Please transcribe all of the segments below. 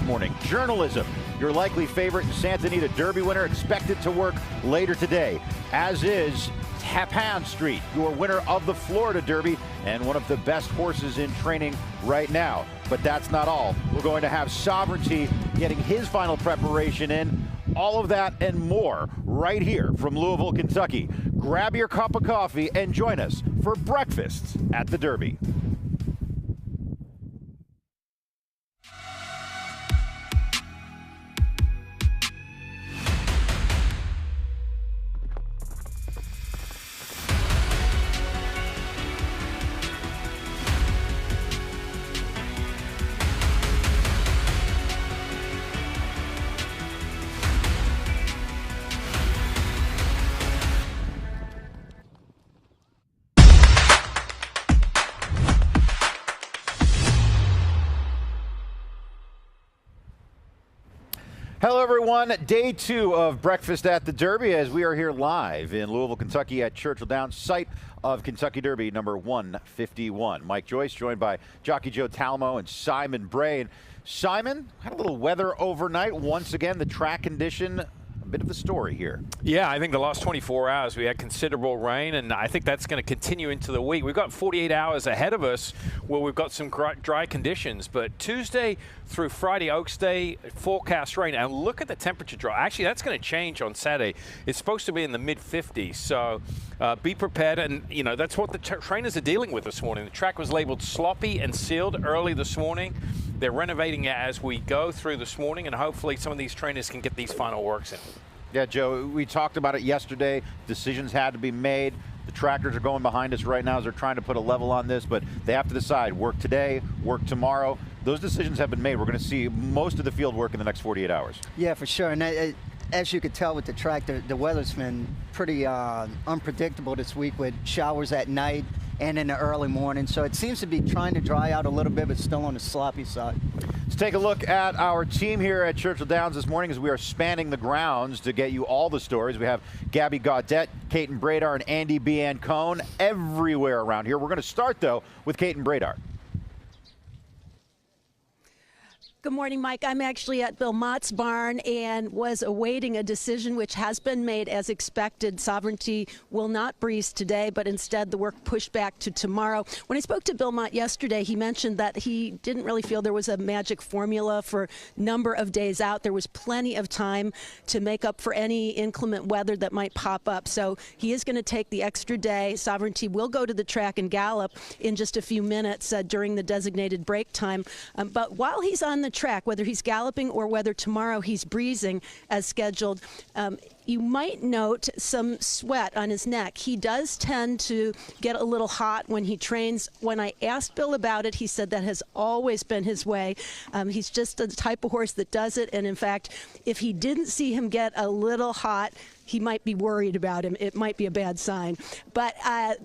morning. Journalism, your likely favorite Santa Anita Derby winner, expected to work later today, as is Tappan Street, your winner of the Florida Derby and one of the best horses in training right now. But that's not all. We're going to have Sovereignty getting his final preparation in. All of that and more right here from Louisville, Kentucky. Grab your cup of coffee and join us for breakfast at the Derby. Hello, everyone. Day 2 of Breakfast at the Derby as we are here live in Louisville, Kentucky at Churchill Downs, site of Kentucky Derby number 151. Mike Joyce joined by Jockey Joe Talamo and Simon Bray. And Simon, had a little weather overnight. Once again, the track condition, a bit of the story here. Yeah, I think the last 24 hours we had considerable rain, and I think that's going to continue into the week. We've got 48 hours ahead of us where we've got some dry conditions, but Tuesday through Friday, Oaks Day, forecast rain. And look at the temperature drop. Actually, that's going to change on Saturday. It's supposed to be in the mid-50s, so be prepared. And, you know, that's what the trainers are dealing with this morning. The track was labeled sloppy and sealed early this morning. They're renovating it as we go through this morning, and hopefully some of these trainers can get these final works in. Yeah, Joe, we talked about it yesterday. Decisions had to be made. The tractors are going behind us right now as they're trying to put a level on this, but they have to decide, work today, work tomorrow. Those decisions have been made. We're going to see most of the field work in the next 48 hours. Yeah, for sure. And as you could tell with the track, the weather's been pretty unpredictable this week with showers at night and in the early morning. So it seems to be trying to dry out a little bit, but still on the sloppy side. Let's take a look at our team here at Churchill Downs this morning as we are spanning the grounds to get you all the stories. We have Gabby Gaudette, Kaiten Bradar, and Andy Biancone everywhere around here. We're going to start, though, with Kaiten Bradar. Good morning, Mike. I'm actually at Bill Mott's barn and was awaiting a decision which has been made as expected. Sovereignty will not breeze today, but instead the work pushed back to tomorrow. When I spoke to Bill Mott yesterday, he mentioned that he didn't really feel there was a magic formula for number of days out. There was plenty of time to make up for any inclement weather that might pop up. So he is going to take the extra day. Sovereignty will go to the track and gallop in just a few minutes during the designated break time. But while he's on the track, whether he's galloping or whether tomorrow he's breezing as scheduled, you might note some sweat on his neck. He does tend to get a little hot when he trains. When I asked Bill about it, he said that has always been his way. He's just the type of horse that does it. And in fact, if he didn't see him get a little hot, he might be worried about him. It might be a bad sign. But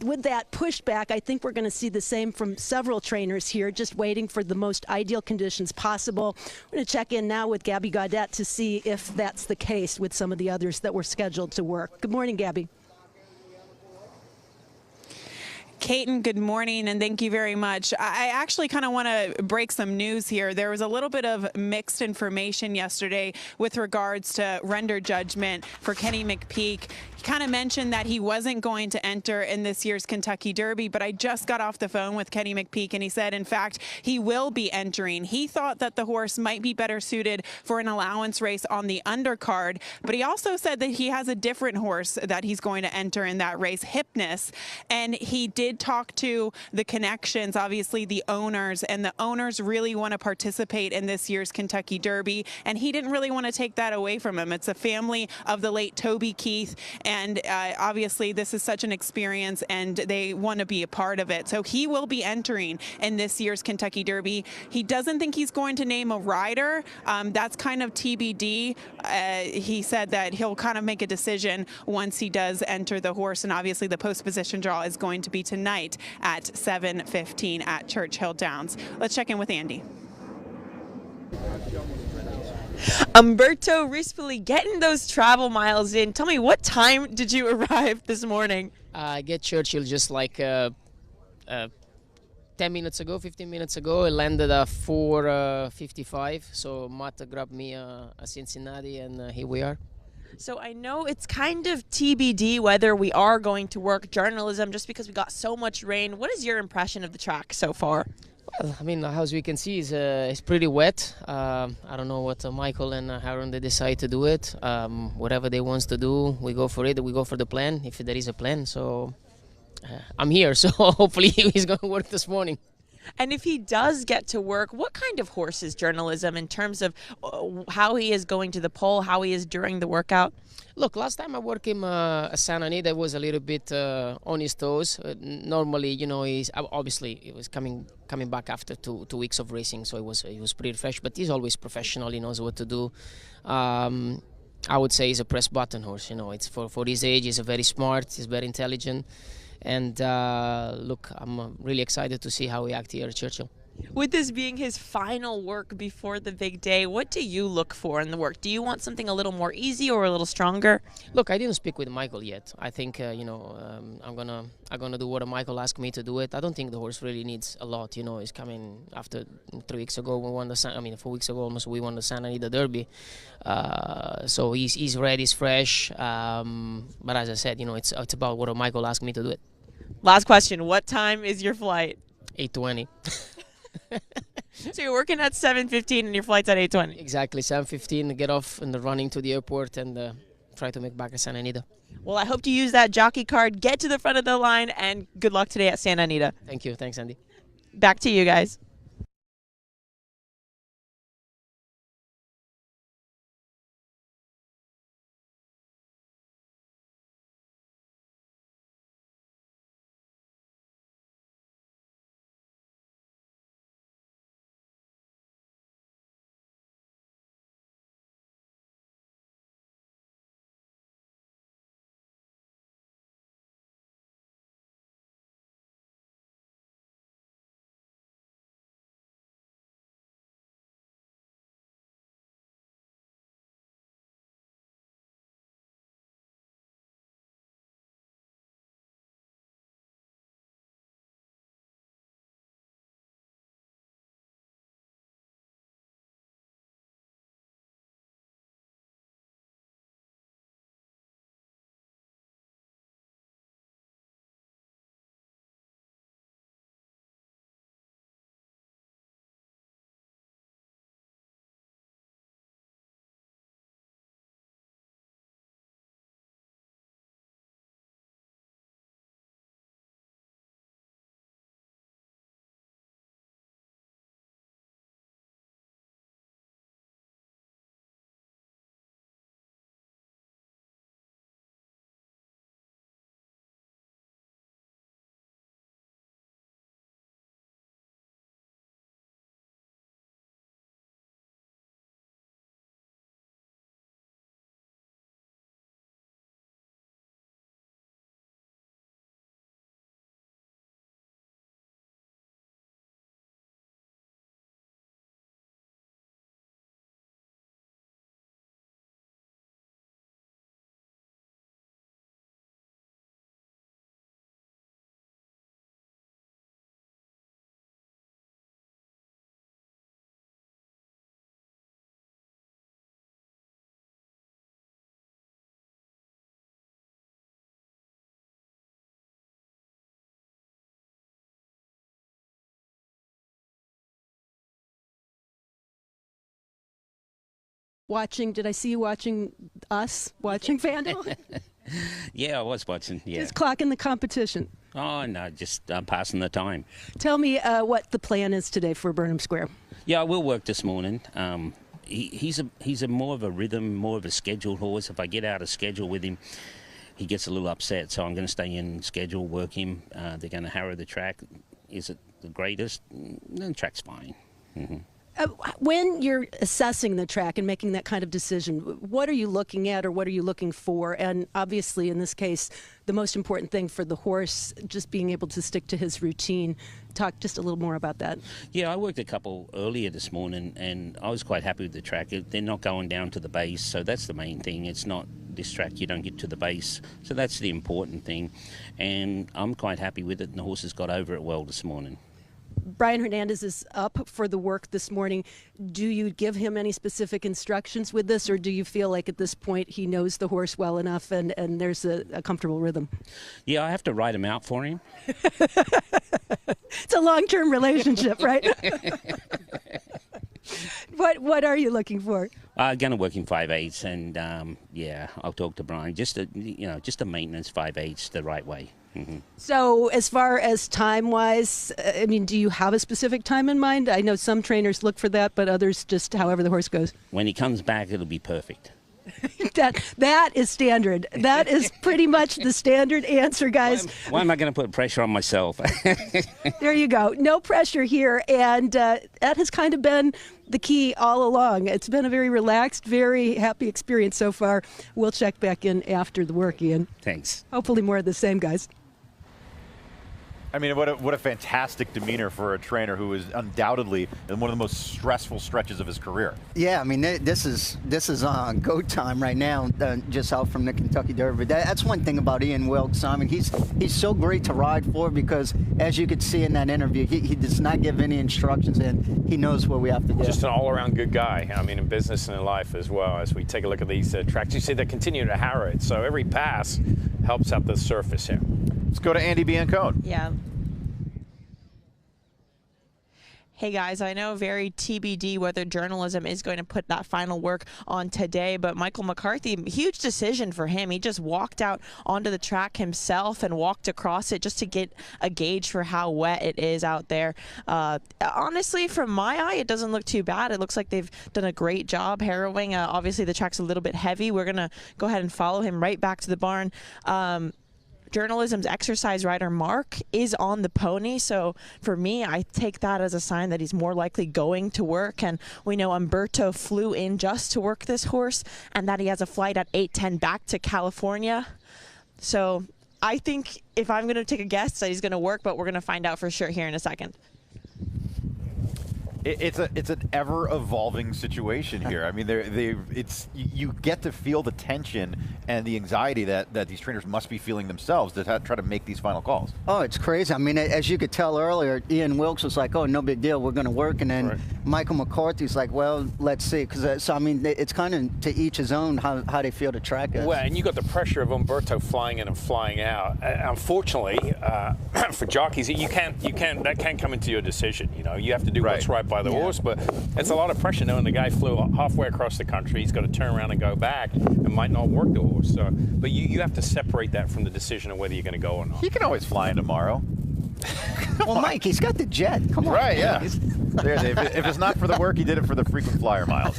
with that pushback, I think we're going to see the same from several trainers here, just waiting for the most ideal conditions possible. We're going to check in now with Gabby Gaudette to see if that's the case with some of the others that were scheduled to work. Good morning, Gabby. Kaiten, good morning, and thank you very much. I actually kind of want to break some news here. There was a little bit of mixed information yesterday with regards to render judgment for Kenny McPeek. He kind of mentioned that he wasn't going to enter in this year's Kentucky Derby, but I just got off the phone with Kenny McPeek, and he said, in fact, he will be entering. He thought that the horse might be better suited for an allowance race on the undercard, but he also said that he has a different horse that he's going to enter in that race, Hypnus, and he did talk to the connections, obviously the owners, and the owners really want to participate in this year's Kentucky Derby, and he didn't really want to take that away from him. It's a family of the late Toby Keith, and obviously this is such an experience, and they want to be a part of it. So he will be entering in this year's Kentucky Derby. He doesn't think he's going to name a rider. That's kind of TBD. He said that he'll kind of make a decision once he does enter the horse, and obviously the post position draw is going to be tonight at 7:15 at Churchill Downs. Let's check in with Andy. Umberto Rispoli getting those travel miles in. Tell me, what time did you arrive this morning? I get Churchill just like 10 10 minutes ago, 15 minutes ago. I landed at 4:55. So Matt grabbed me a Cincinnati, and here we are. So I know it's kind of TBD whether we are going to work journalism just because we got so much rain. What is your impression of the track so far? Well, I mean, as we can see, it's pretty wet. I don't know what Michael and Aaron they decide to do it. Whatever they want to do, we go for it. We go for the plan if there is a plan. So I'm here. So hopefully he's going to work this morning. And if he does get to work, what kind of horse is journalism in terms of how he is going to the pole, how he is during the workout? Look, last time I worked him at Santa Anita was a little bit on his toes. Normally, he's obviously he was coming back after two weeks of racing, so he was pretty fresh. But he's always professional. He knows what to do. I would say he's a press button horse. It's for his age. He's very smart. He's very intelligent. And look, I'm really excited to see how he acts here at Churchill. With this being his final work before the big day, what do you look for in the work? Do you want something a little more easy or a little stronger? Look, I didn't speak with Michael yet. I think I'm gonna do what Michael asked me to do it. I don't think the horse really needs a lot. He's coming after 3 weeks ago. We won 4 weeks ago almost. We won the Santa Anita Derby. So he's ready, he's fresh. But as I said, it's about what Michael asked me to do it. Last question, what time is your flight? 8:20. So you're working at 7:15 and your flight's at 8:20? Exactly, 7:15, get off and running to the airport and try to make back at Santa Anita. Well, I hope to use that jockey card, get to the front of the line, and good luck today at Santa Anita. Thank you. Thanks, Andy. Back to you guys. Did I see you watching watching FanDuel? Yeah, I was watching, yeah. Just clocking the competition. Oh, no, just passing the time. Tell me what the plan is today for Burnham Square. Yeah, I will work this morning. He's a more of a rhythm, more of a scheduled horse. If I get out of schedule with him, he gets a little upset. So I'm going to stay in schedule, work him. They're going to harrow the track. Is it the greatest? The track's fine. Mm-hmm. When you're assessing the track and making that kind of decision, what are you looking at or what are you looking for? And obviously, in this case, the most important thing for the horse, just being able to stick to his routine. Talk just a little more about that. Yeah, I worked a couple earlier this morning, and I was quite happy with the track. They're not going down to the base, so that's the main thing. It's not this track, you don't get to the base, so that's the important thing. And I'm quite happy with it, and the horses got over it well this morning. Brian Hernandez is up for the work this morning. Do you give him any specific instructions with this, or do you feel like at this point he knows the horse well enough and there's a comfortable rhythm? Yeah, I have to write him out for him. It's a long-term relationship, right? What are you looking for? I'm going to work in 5/8, and yeah, I'll talk to Brian. Just a maintenance 5/8 the right way. Mm-hmm. So as far as time-wise, I mean, do you have a specific time in mind? I know some trainers look for that, but others just however the horse goes. When he comes back, it'll be perfect. That is standard. That is pretty much the standard answer, guys. Why am I going to put pressure on myself? There you go. No pressure here, and that has kind of been the key all along. It's been a very relaxed, very happy experience so far. We'll check back in after the work, Ian. Thanks. Hopefully more of the same, guys. I mean, what a fantastic demeanor for a trainer who is undoubtedly in one of the most stressful stretches of his career. Yeah, I mean, this is go time right now, just out from the Kentucky Derby. That's one thing about Ian Wilkes. I mean, he's so great to ride for because, as you could see in that interview, he does not give any instructions, and he knows what we have to do. Just an all-around good guy. I mean, in business and in life as well. As we take a look at these tracks, you see they continue to harrow it. So every pass helps out the surface here. Let's go to Andy Biancone. Yeah. Hey guys, I know very TBD whether journalism is going to put that final work on today, but Michael McCarthy, huge decision for him. He just walked out onto the track himself and walked across it just to get a gauge for how wet it is out there. Honestly, from my eye, it doesn't look too bad. It looks like they've done a great job harrowing. Obviously, the track's a little bit heavy. We're going to go ahead and follow him right back to the barn. Journalism's exercise rider Mark is on the pony, so for me, I take that as a sign that he's more likely going to work. And we know Umberto flew in just to work this horse, and that he has a flight at 8:10 back to California. So I think if I'm going to take a guess that he's going to work, but we're going to find out for sure here in a second. It's an ever-evolving situation here. I mean, you get to feel the tension and the anxiety that these trainers must be feeling themselves to try to make these final calls. Oh, it's crazy. I mean, as you could tell earlier, Ian Wilkes was like, "Oh, no big deal, we're going to work," and then right. Michael McCarthy's like, "Well, let's see," because so I mean, it's kind of to each his own how they feel the track is. Well, and you got the pressure of Umberto flying in and flying out. Unfortunately, for jockeys, that can't come into your decision. You know, you have to do what's right by the horse, but it's a lot of pressure knowing the guy flew halfway across the country. He's got to turn around and go back. It might not work the horse. So, but you have to separate that from the decision of whether you're going to go or not. He can always fly in tomorrow. Well, Mike, he's got the jet. Come on. Right, yeah. If it's not for the work, he did it for the frequent flyer miles.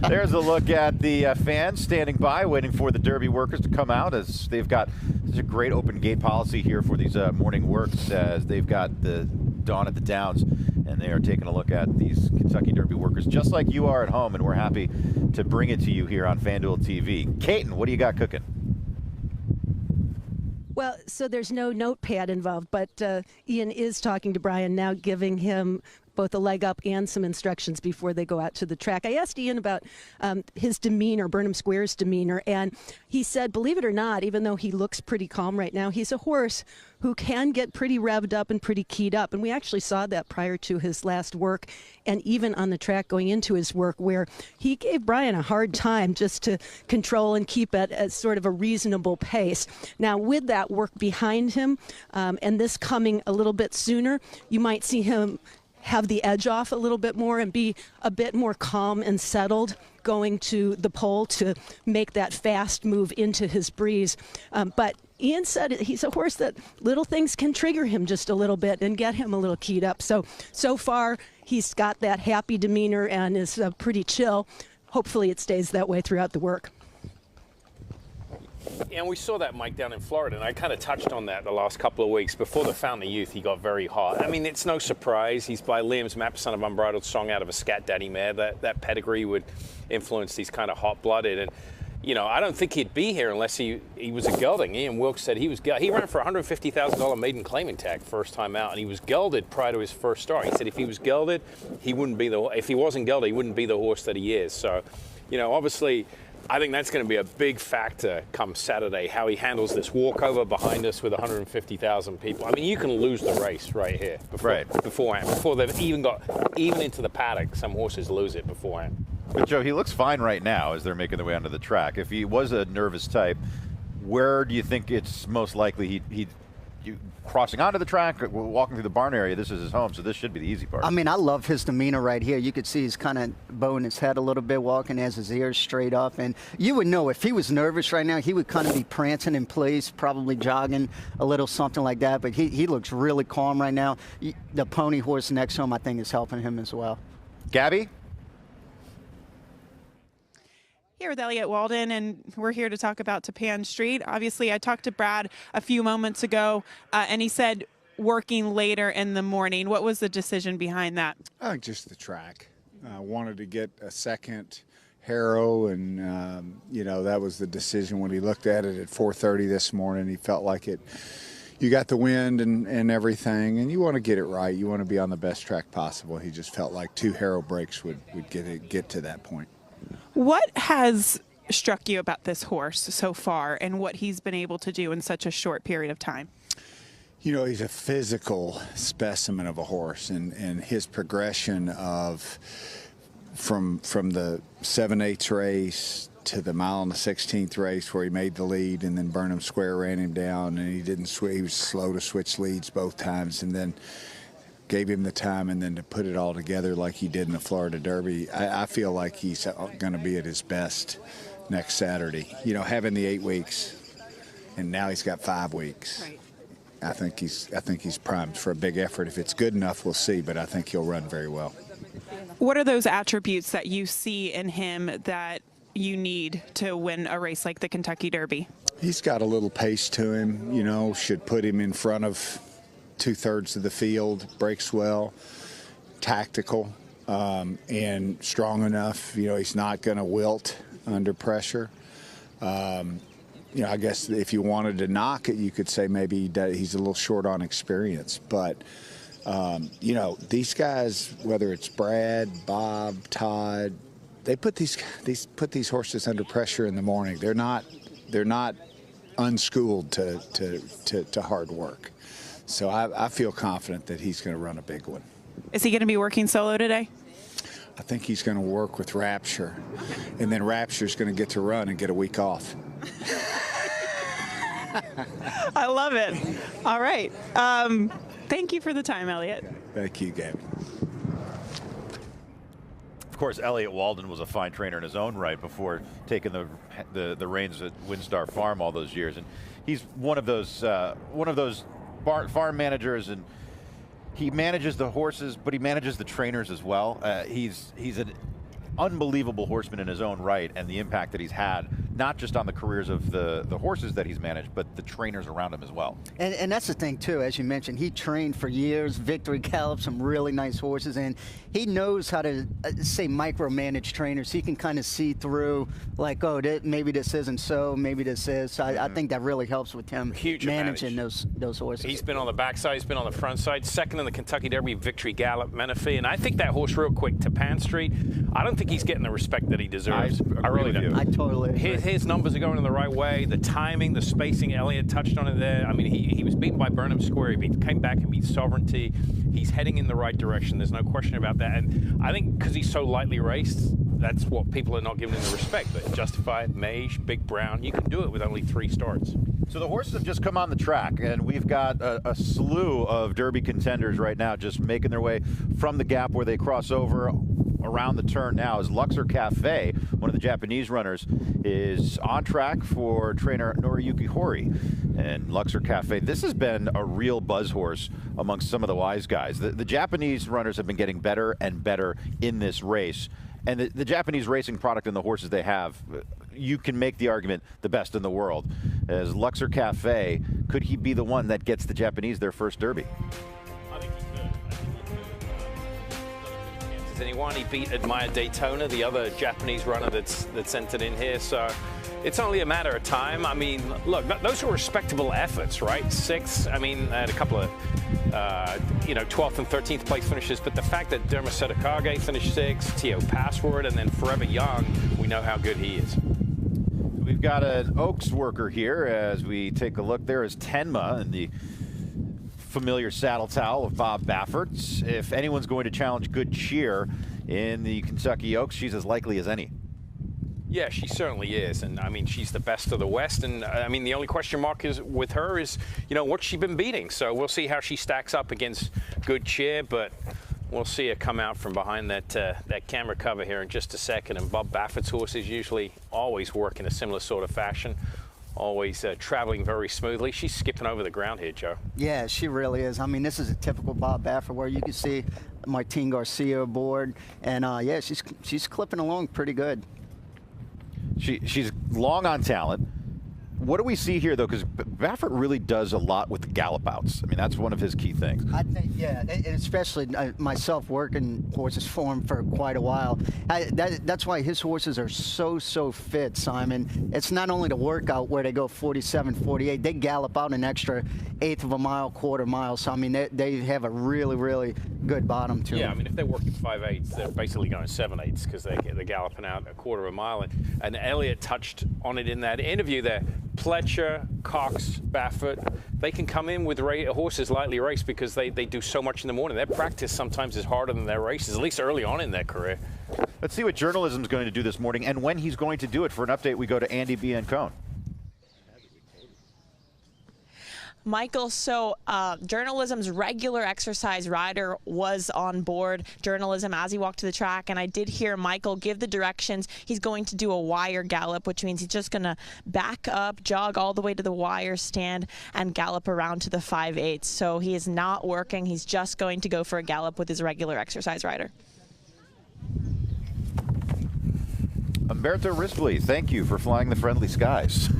There's a look at the fans standing by, waiting for the Derby workers to come out, as they've got such a great open gate policy here for these morning works, as they've got the dawn at the Downs, and they are taking a look at these Kentucky Derby workers, just like you are at home, and we're happy to bring it to you here on FanDuel TV. Kaiten, what do you got cooking? Well, so there's no notepad involved, but Ian is talking to Brian now, giving him both a leg up and some instructions before they go out to the track. I asked Ian about his demeanor, Burnham Square's demeanor, and he said, believe it or not, even though he looks pretty calm right now, he's a horse who can get pretty revved up and pretty keyed up. And we actually saw that prior to his last work, and even on the track going into his work, where he gave Brian a hard time just to control and keep it at sort of a reasonable pace. Now, with that work behind him, and this coming a little bit sooner, you might see him have the edge off a little bit more and be a bit more calm and settled going to the pole to make that fast move into his breeze. But Ian said he's a horse that little things can trigger him just a little bit and get him a little keyed up. So far, he's got that happy demeanor and is pretty chill. Hopefully it stays that way throughout the work. And we saw that, Mike, down in Florida, and I kind of touched on that the last couple of weeks. Before the Fountain of Youth, he got very hot. I mean, it's no surprise. He's by Liam's Map, son of Unbridled Song, out of a Scat Daddy mare. That pedigree would influence these kind of hot-blooded. And, you know, I don't think he'd be here unless he was a gelding. Ian Wilkes said he ran for a $150,000 maiden claiming tag first time out, and he was gelded prior to his first start. He said if he was gelded, if he wasn't gelded, he wouldn't be the horse that he is. So, you know, obviously, I think that's going to be a big factor come Saturday, how he handles this walkover behind us with 150,000 people. I mean, you can lose the race right here beforehand. Before they've even into the paddock, some horses lose it beforehand. But, Joe, he looks fine right now as they're making their way onto the track. If he was a nervous type, where do you think it's most likely he'd crossing onto the track, walking through the barn area? This is his home, so this should be the easy part. I mean, I love his demeanor right here. You could see he's kind of bowing his head a little bit, walking as his ears straight up. And you would know if he was nervous right now, he would kind of be prancing in place, probably jogging a little, something like that. But he looks really calm right now. The pony horse next to him, I think, is helping him as well. Gabby? Here with Elliott Walden, and we're here to talk about Tappan Street. Obviously, I talked to Brad a few moments ago, and he said working later in the morning. What was the decision behind that? Just the track. Wanted to get a second Harrow, and that was the decision when he looked at it at 4:30 this morning. He felt like it. You got the wind and everything, and you want to get it right. You want to be on the best track possible. He just felt like 2 Harrow breaks would get to that point. What has struck you about this horse so far and what he's been able to do in such a short period of time? He's a physical specimen of a horse, and his progression from the 7/8 race to the mile and the 16th race where he made the lead, and then Burnham Square ran him down, and he was slow to switch leads both times, and then gave him the time, and then to put it all together like he did in the Florida Derby. I feel like he's going to be at his best next Saturday. Having the 8 weeks, and now he's got 5 weeks. Right. I think he's primed for a big effort. If it's good enough, we'll see, but I think he'll run very well. What are those attributes that you see in him that you need to win a race like the Kentucky Derby? He's got a little pace to him, should put him in front of 2/3 of the field, breaks well, tactical, and strong enough. He's not going to wilt under pressure. I guess if you wanted to knock it, you could say maybe he's a little short on experience. But, these guys, whether it's Brad, Bob, Todd, they put these horses under pressure in the morning. They're not unschooled to hard work. So I feel confident that he's going to run a big one. Is he going to be working solo today? I think he's going to work with Rapture, and then Rapture's going to get to run and get a week off. I love it. All right. Thank you for the time, Elliott. Thank you, Gabby. Of course, Elliott Walden was a fine trainer in his own right before taking the reins at Windstar Farm all those years, and he's one of those farm managers, and he manages the horses, but he manages the trainers as well. He's an unbelievable horseman in his own right, and the impact that he's had, not just on the careers of the horses that he's managed, but the trainers around him as well. And that's the thing, too. As you mentioned, he trained for years, victory gallops, some really nice horses, and he knows how to, say, micromanage trainers. He can kind of see through, like, maybe this isn't so, maybe this is. So I think that really helps with him managing those horses. He's been on the backside, he's been on the front side, second in the Kentucky Derby, victory gallop, Menifee, and I think that horse, real quick, Tappan Street, I don't think he's getting the respect that he deserves. I really don't. I totally agree. His numbers are going in the right way. The timing, the spacing, Elliott touched on it there. I mean, he was beaten by Burnham Square. He came back and beat Sovereignty. He's heading in the right direction. There's no question about that. And I think because he's so lightly raced, that's what people are not giving him the respect. But Justified, Mage, Big Brown, you can do it with only 3 starts. So the horses have just come on the track, and we've got a slew of Derby contenders right now just making their way from the gap where they cross over around the turn now as Luxor Cafe, one of the Japanese runners, is on track for trainer Noriyuki Hori. And Luxor Cafe, this has been a real buzz horse amongst some of the wise guys. The Japanese runners have been getting better and better in this race. And the Japanese racing product and the horses they have, you can make the argument the best in the world. As Luxor Cafe, could he be the one that gets the Japanese their first Derby? I think he could. Anyone, he beat Admire Daytona, the other Japanese runner that's entered in here. So it's only a matter of time. I mean, look, those are respectable efforts, right? 6th. I mean, I had a couple of 12th and 13th place finishes, but the fact that Derma Sedekage finished 6th, Tio Password, and then Forever Young, we know how good he is. We've got an Oaks worker here as we take a look. There is Tenma in the familiar saddle towel of Bob Baffert. If anyone's going to challenge Good Cheer in the Kentucky Oaks, she's as likely as any. Yeah, she certainly is, and I mean, she's the best of the West, and I mean, the only question mark is with her is, you know, what's she been beating? So we'll see how she stacks up against Good Cheer, but we'll see her come out from behind that camera cover here in just a second. And Bob Baffert's horses usually always work in a similar sort of fashion, always traveling very smoothly. She's skipping over the ground here, Joe. Yeah, she really is. I mean, this is a typical Bob Baffert where you can see Martine Garcia aboard, and yeah, she's clipping along pretty good. She's long on talent. What do we see here, though? Because Baffert really does a lot with the gallop outs. I mean, that's one of his key things. I think, yeah, and especially myself working horses for him for quite a while. That's why his horses are so fit, Simon. It's not only the workout where they go 47, 48. They gallop out an extra eighth of a mile, quarter mile. So, I mean, they have a really good bottom to them. Yeah, I mean, if they're working 5/8, they're basically going 7/8 because they're galloping out a quarter of a mile. And Elliott touched on it in that interview there. Pletcher, Cox, Baffert, they can come in with horses lightly raced because they do so much in the morning. Their practice sometimes is harder than their races, at least early on in their career. Let's see what journalism's going to do this morning and when he's going to do it. For an update, we go to Andy B. and Cone. Michael, so journalism's regular exercise rider was on board journalism as he walked to the track, and I did hear Michael give the directions. He's going to do a wire gallop, which means he's just going to back up, jog all the way to the wire stand, and gallop around to the 5/8. So he is not working. He's just going to go for a gallop with his regular exercise rider. Umberto Rispoli, thank you for flying the friendly skies.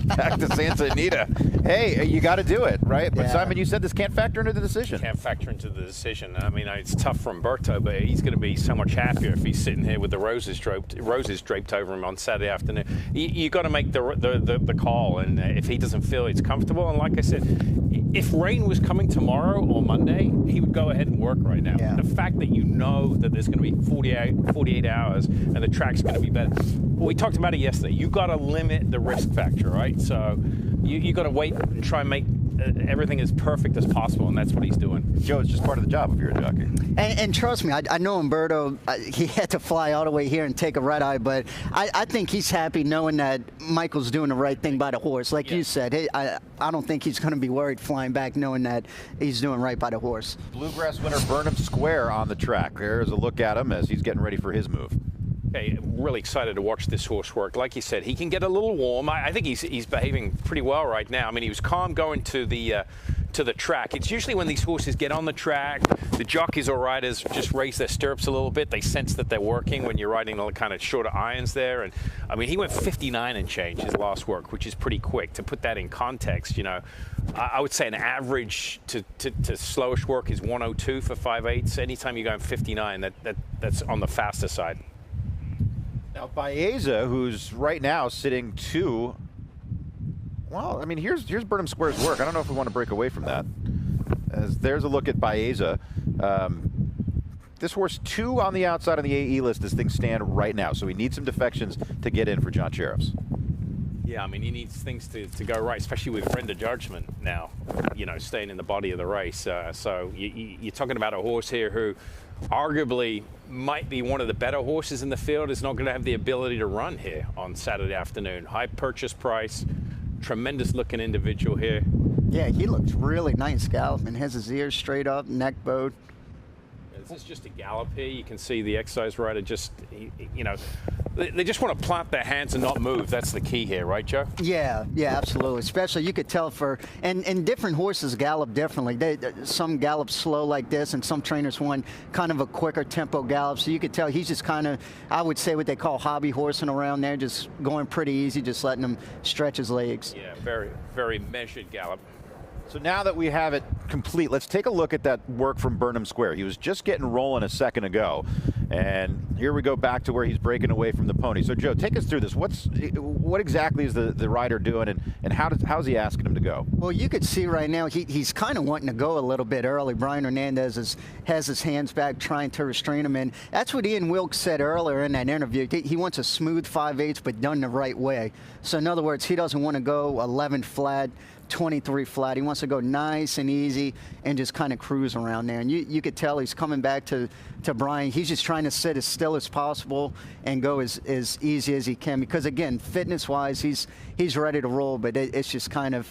Back to Santa Anita. Hey, you got to do it, right? But yeah. Simon, you said this can't factor into the decision. Can't factor into the decision. I mean, it's tough for Umberto, but he's going to be so much happier if he's sitting here with the roses draped over him on Saturday afternoon. You got to make the call, and if he doesn't feel it's comfortable, and like I said, if rain was coming tomorrow or Monday, he would go ahead and work right now. Yeah. The fact that you know that there's going to be 48 hours and the track's going to be better. Well, we talked about it yesterday. You got to limit the risk factor, right? So you got to wait and try and make everything as perfect as possible, and that's what he's doing. Joe, it's just part of the job if you're a jockey. And trust me, I know Umberto, he had to fly all the way here and take a red eye, but I think he's happy knowing that Michael's doing the right thing by the horse. Like you said, I don't think he's going to be worried flying back knowing that he's doing right by the horse. Bluegrass winner Burnham Square on the track. There's a look at him as he's getting ready for his move. Okay, really excited to watch this horse work. Like you said, he can get a little warm. I think he's behaving pretty well right now. I mean, he was calm going to the track. It's usually when these horses get on the track, the jockeys or riders just raise their stirrups a little bit. They sense that they're working when you're riding the kind of shorter irons there. And I mean, he went 59 and change his last work, which is pretty quick. To put that in context, you know, I would say an average to slowish work is 102 for 5/8. Anytime you're going 59, that's on the faster side. Now, Baeza, who's right now sitting 2. Well, I mean, here's Burnham Square's work. I don't know if we want to break away from that. As there's a look at Baeza. This horse 2 on the outside on the AE list as things stand right now. So he needs some defections to get in for John Sheriffs. Yeah, I mean, he needs things to go right, especially with render judgment now, you know, staying in the body of the race. So you're talking about a horse here who arguably might be one of the better horses in the field, is not going to have the ability to run here on Saturday afternoon. High purchase price, tremendous looking individual here. Yeah, he looks really nice galloping. Has his ears straight up, neck bowed. This is just a gallop here. You can see the exercise rider just, you know, they just want to plant their hands and not move. That's the key here, right, Joe? Yeah, absolutely. Especially you could tell and different horses gallop differently. Some gallop slow like this, and some trainers want kind of a quicker tempo gallop. So you could tell he's just kind of, I would say, what they call hobby horsing around there, just going pretty easy, just letting him stretch his legs. Yeah, very, very measured gallop. So now that we have it complete, let's take a look at that work from Burnham Square. He was just getting rolling a second ago, and here we go back to where he's breaking away from the pony. So Joe, take us through this. What exactly is the rider doing, and how's he asking him to go? Well, you could see right now he's kind of wanting to go a little bit early. Brian Hernandez has his hands back trying to restrain him, and that's what Ian Wilkes said earlier in that interview. He wants a smooth 5/8 but done the right way. So in other words, he doesn't want to go 11 flat, 23 flat. He wants to go nice and easy and just kind of cruise around there. And you could tell he's coming back to Brian. He's just trying to sit as still as possible and go as easy as he can, because again, fitness-wise, he's ready to roll, but it's just kind of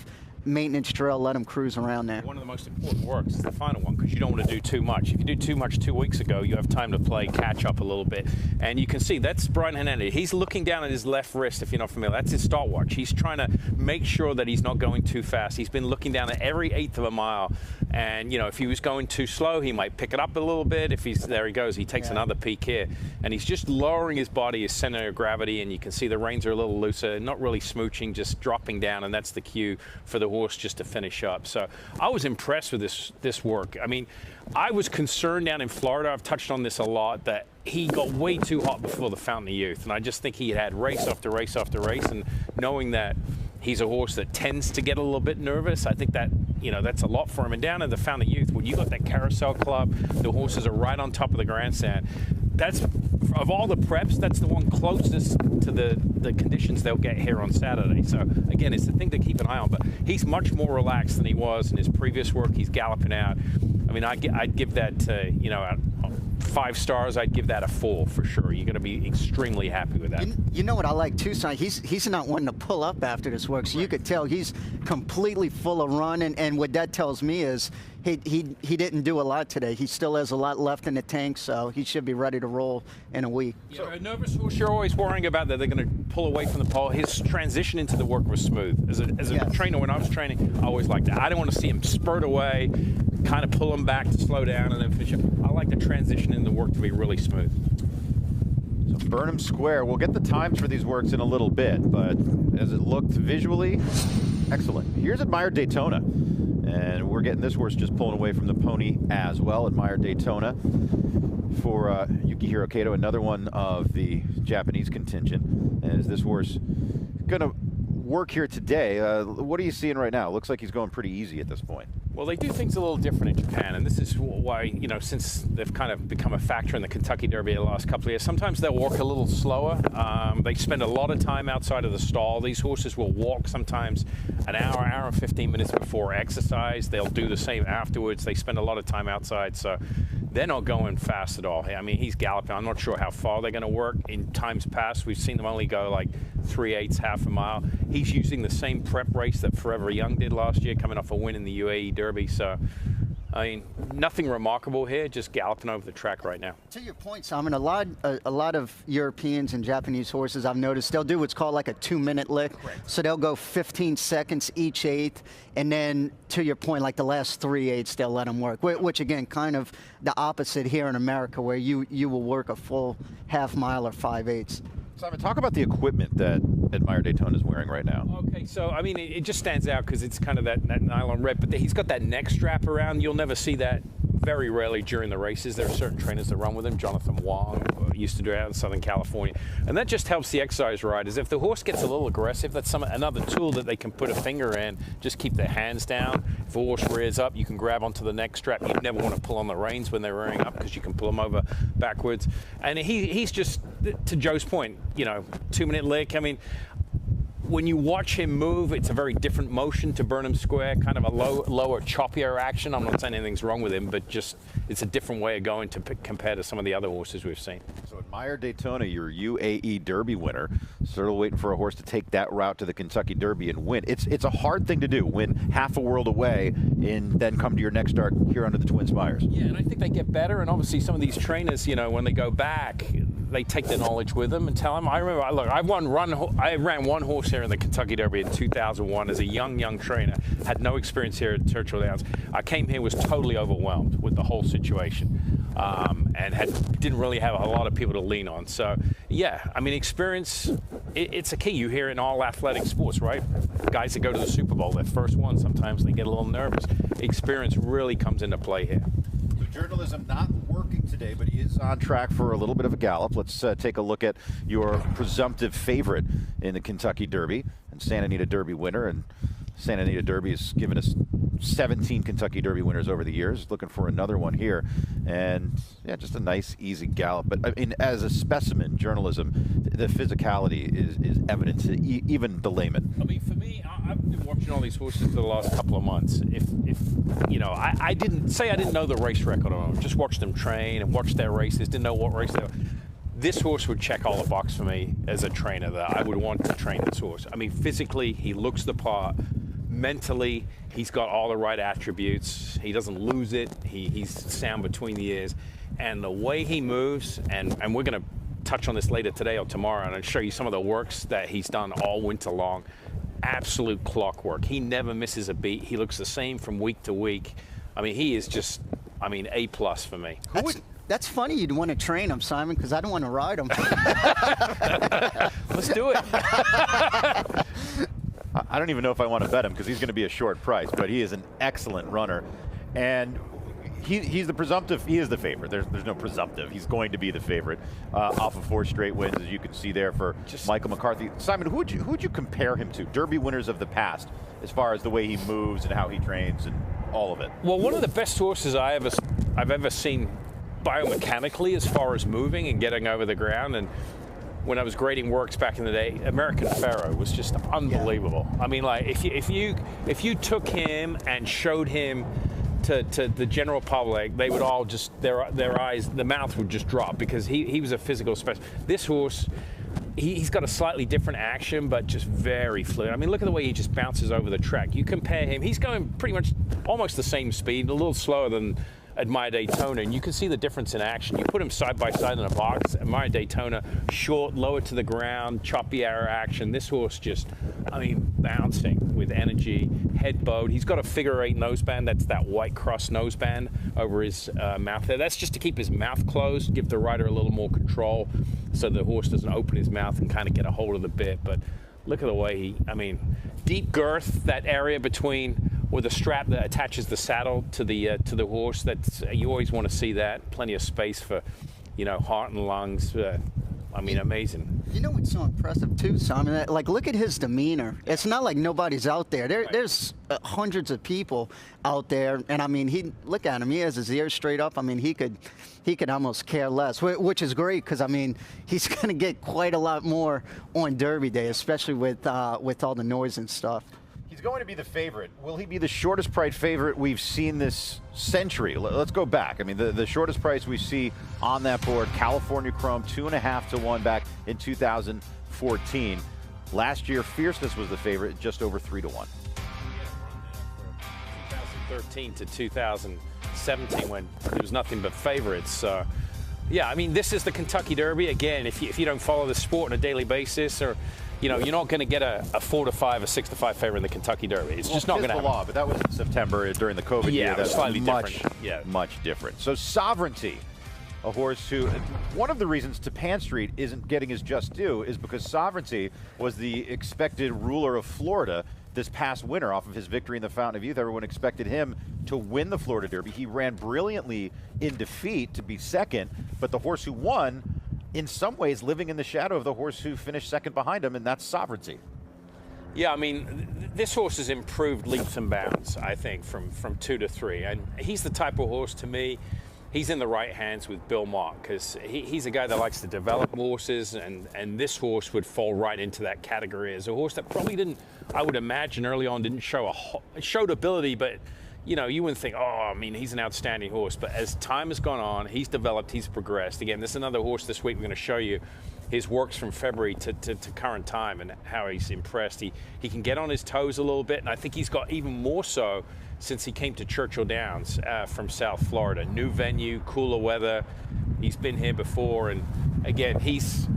maintenance drill, let him cruise around there. One of the most important works is the final one, because you don't want to do too much. If you do too much 2 weeks ago, you have time to play catch up a little bit. And you can see that's Brian Hernandez. He's looking down at his left wrist, if you're not familiar. That's his stopwatch. He's trying to make sure that he's not going too fast. He's been looking down at every 1/8 of a mile. And, you know, if he was going too slow, he might pick it up a little bit. If there he goes, he takes another peek here. And he's just lowering his body, his center of gravity, and you can see the reins are a little looser, not really smooching, just dropping down, and that's the cue for the horse just to finish up. So I was impressed with this work. I mean, I was concerned down in Florida, I've touched on this a lot, that he got way too hot before the Fountain of Youth. And I just think he had race after race after race, and knowing that he's a horse that tends to get a little bit nervous, I think that, you know, that's a lot for him. And down at the Fountain of Youth, when you got that Carousel Club, the horses are right on top of the grandstand. That's, of all the preps, that's the one closest to the conditions they'll get here on Saturday. So again, it's the thing to keep an eye on. But he's much more relaxed than he was in his previous work. He's galloping out. I mean, I'd give that, you know, 5 stars. I'd give that a 4 for sure. You're going to be extremely happy with that. You know what I like too, son? He's not wanting to pull up after this work, so you could tell he's completely full of run. And what that tells me is he didn't do a lot today. He still has a lot left in the tank, so he should be ready to roll in a week. So a nervous horse you're always worrying about that they're going to pull away from the pole. His transition into the work was smooth. As a trainer, when I was training, I always liked that. I didn't want to see him spurt away, kind of pull him back to slow down and then finish up. I like the transition in the work to be really smooth. So Burnham Square, we'll get the times for these works in a little bit, but as it looked visually, excellent. Here's Admired Daytona. And we're getting this horse just pulling away from the pony as well. Admired Daytona for Yukihiro Kato, another one of the Japanese contingent. As this horse going to work here today, what are you seeing right now? It looks like he's going pretty easy at this point. Well, they do things a little different in Japan, and this is why, you know, since they've kind of become a factor in the Kentucky Derby the last couple of years, sometimes they'll walk a little slower. They spend a lot of time outside of the stall. These horses will walk sometimes an hour and 15 minutes before exercise. They'll do the same afterwards. They spend a lot of time outside, so they're not going fast at all. I mean, he's galloping. I'm not sure how far they're going to work. In times past, we've seen them only go like 3/8, half a mile. He's using the same prep race that Forever Young did last year, coming off a win in the UAE Derby. So, I mean, nothing remarkable here, just galloping over the track right now. To your point, Simon, a lot of Europeans and Japanese horses, I've noticed, they'll do what's called like a 2-minute lick. Correct. So they'll go 15 seconds each 1/8, and then, to your point, like the last 3/8, they'll let them work, which, again, kind of the opposite here in America, where you will work a full half mile or 5/8. Simon, talk about the equipment that Admired Daytona is wearing right now. Okay, so, I mean, it just stands out because it's kind of that nylon red, but he's got that neck strap around. You'll never see that very rarely during the races. There are certain trainers that run with him. Jonathan Wong used to do it out in Southern California. And that just helps the exercise riders. If the horse gets a little aggressive, that's another tool that they can put a finger in, just keep their hands down. If a horse rears up, you can grab onto the neck strap. You never want to pull on the reins when they're rearing up because you can pull them over backwards. And he's just, to Joe's point, you know, 2-minute lick. I mean, when you watch him move, it's a very different motion to Burnham Square, kind of a lower, choppier action. I'm not saying anything's wrong with him, but just it's a different way of going compared to some of the other horses we've seen. So Admired Daytona, your UAE Derby winner, sort of waiting for a horse to take that route to the Kentucky Derby and win. It's a hard thing to do, win half a world away and then come to your next start here under the Twin Spires. Yeah, and I think they get better, and obviously some of these trainers, you know, when they go back, they take their knowledge with them and tell them. I remember, look, I ran one horse here in the Kentucky Derby in 2001 as a young trainer, had no experience here at Churchill Downs. I came here, was totally overwhelmed with the whole situation. and didn't really have a lot of people to lean on. So, yeah, I mean, experience, it's a key. You hear it in all athletic sports, right? Guys that go to the Super Bowl, their first one, sometimes they get a little nervous. Experience really comes into play here. So journalism not working today, but he is on track for a little bit of a gallop. Let's take a look at your presumptive favorite in the Kentucky Derby and Santa Anita Derby winner. And Santa Anita Derby has given us 17 Kentucky Derby winners over the years. Looking for another one here. And, yeah, just a nice, easy gallop. But, I mean, as a specimen, journalism, the physicality is evident to even the layman. I mean, for me, I've been watching all these horses for the last couple of months. If you know, I didn't know the race record on them. Just watched them train and watched their races. Didn't know what race they were. This horse would check all the boxes for me as a trainer that I would want to train this horse. I mean, physically, he looks the part. Mentally, he's got all the right attributes. He doesn't lose it. He's sound between the ears. And the way he moves, and we're going to touch on this later today or tomorrow, and I'll show you some of the works that he's done all winter long. Absolute clockwork. He never misses a beat. He looks the same from week to week. I mean, he is just, I mean, A+ for me. That's funny you'd want to train him, Simon, because I don't want to ride him. Let's do it. I don't even know if I want to bet him because he's going to be a short price, but he is an excellent runner. And he's the presumptive. He is the favorite. There's no presumptive. He's going to be the favorite off of 4 straight wins, as you can see there for Michael McCarthy. Simon, who would you compare him to? Derby winners of the past, as far as the way he moves and how he trains and all of it. Well, one of the best horses I've ever seen biomechanically, as far as moving and getting over the ground. And when I was grading works back in the day, American Pharaoh was just unbelievable. Yeah. I mean, like if you took him and showed him to the general public, they would all just their eyes, the mouth would just drop because he was a physical specimen. This horse, he's got a slightly different action, but just very fluid. I mean, look at the way he just bounces over the track. You compare him, he's going pretty much almost the same speed, a little slower than Admire Daytona, and you can see the difference in action. You put him side by side in a box. Admire Daytona, short, lower to the ground, choppy arrow action. This horse just, I mean, bouncing with energy, head bowed. He's got a figure-8 noseband. That's that white cross noseband over his mouth there. That's just to keep his mouth closed, give the rider a little more control so the horse doesn't open his mouth and kind of get a hold of the bit. But look at the way I mean, deep girth, that area between with a strap that attaches the saddle to the horse. That's you always want to see that. Plenty of space for, you know, heart and lungs. I mean, amazing. You know what's so impressive too, Simon? Like, look at his demeanor. It's not like nobody's out there. There's hundreds of people out there, and I mean, look at him. He has his ears straight up. I mean, he could almost care less, which is great because I mean, he's going to get quite a lot more on Derby Day, especially with all the noise and stuff. He's going to be the favorite. Will he be the shortest price favorite we've seen this century? Let's go back. I mean, the shortest price we see on that board, California Chrome, 2.5 to 1 back in 2014. Last year, Fierceness was the favorite, just over 3 to 1. 2013 to 2017, when there was nothing but favorites. Yeah, I mean, this is the Kentucky Derby. Again, if you don't follow the sport on a daily basis, or you know, you're not going to get a 4 to 5, a 6 to 5 favorite in the Kentucky Derby. It's just not going to happen. But that was in September during the COVID year. Yeah, that's slightly much, different. Yeah, much different. So Sovereignty, a horse who, one of the reasons Tappan Street isn't getting his just due is because Sovereignty was the expected ruler of Florida this past winter off of his victory in the Fountain of Youth. Everyone expected him to win the Florida Derby. He ran brilliantly in defeat to be second, but the horse who won, in some ways, living in the shadow of the horse who finished second behind him, and that's Sovereignty. Yeah, I mean, this horse has improved leaps and bounds, I think, from 2 to 3. And he's the type of horse, to me, he's in the right hands with Bill Mott, because he's a guy that likes to develop horses, and this horse would fall right into that category as a horse that probably didn't, I would imagine early on, didn't showed ability, but you know, you wouldn't think, oh, I mean, he's an outstanding horse. But as time has gone on, he's developed, he's progressed. Again, this is another horse this week we're going to show you his works from February to current time and how he's impressed. He can get on his toes a little bit, and I think he's got even more so since he came to Churchill Downs from South Florida. New venue, cooler weather. He's been here before, and again, he's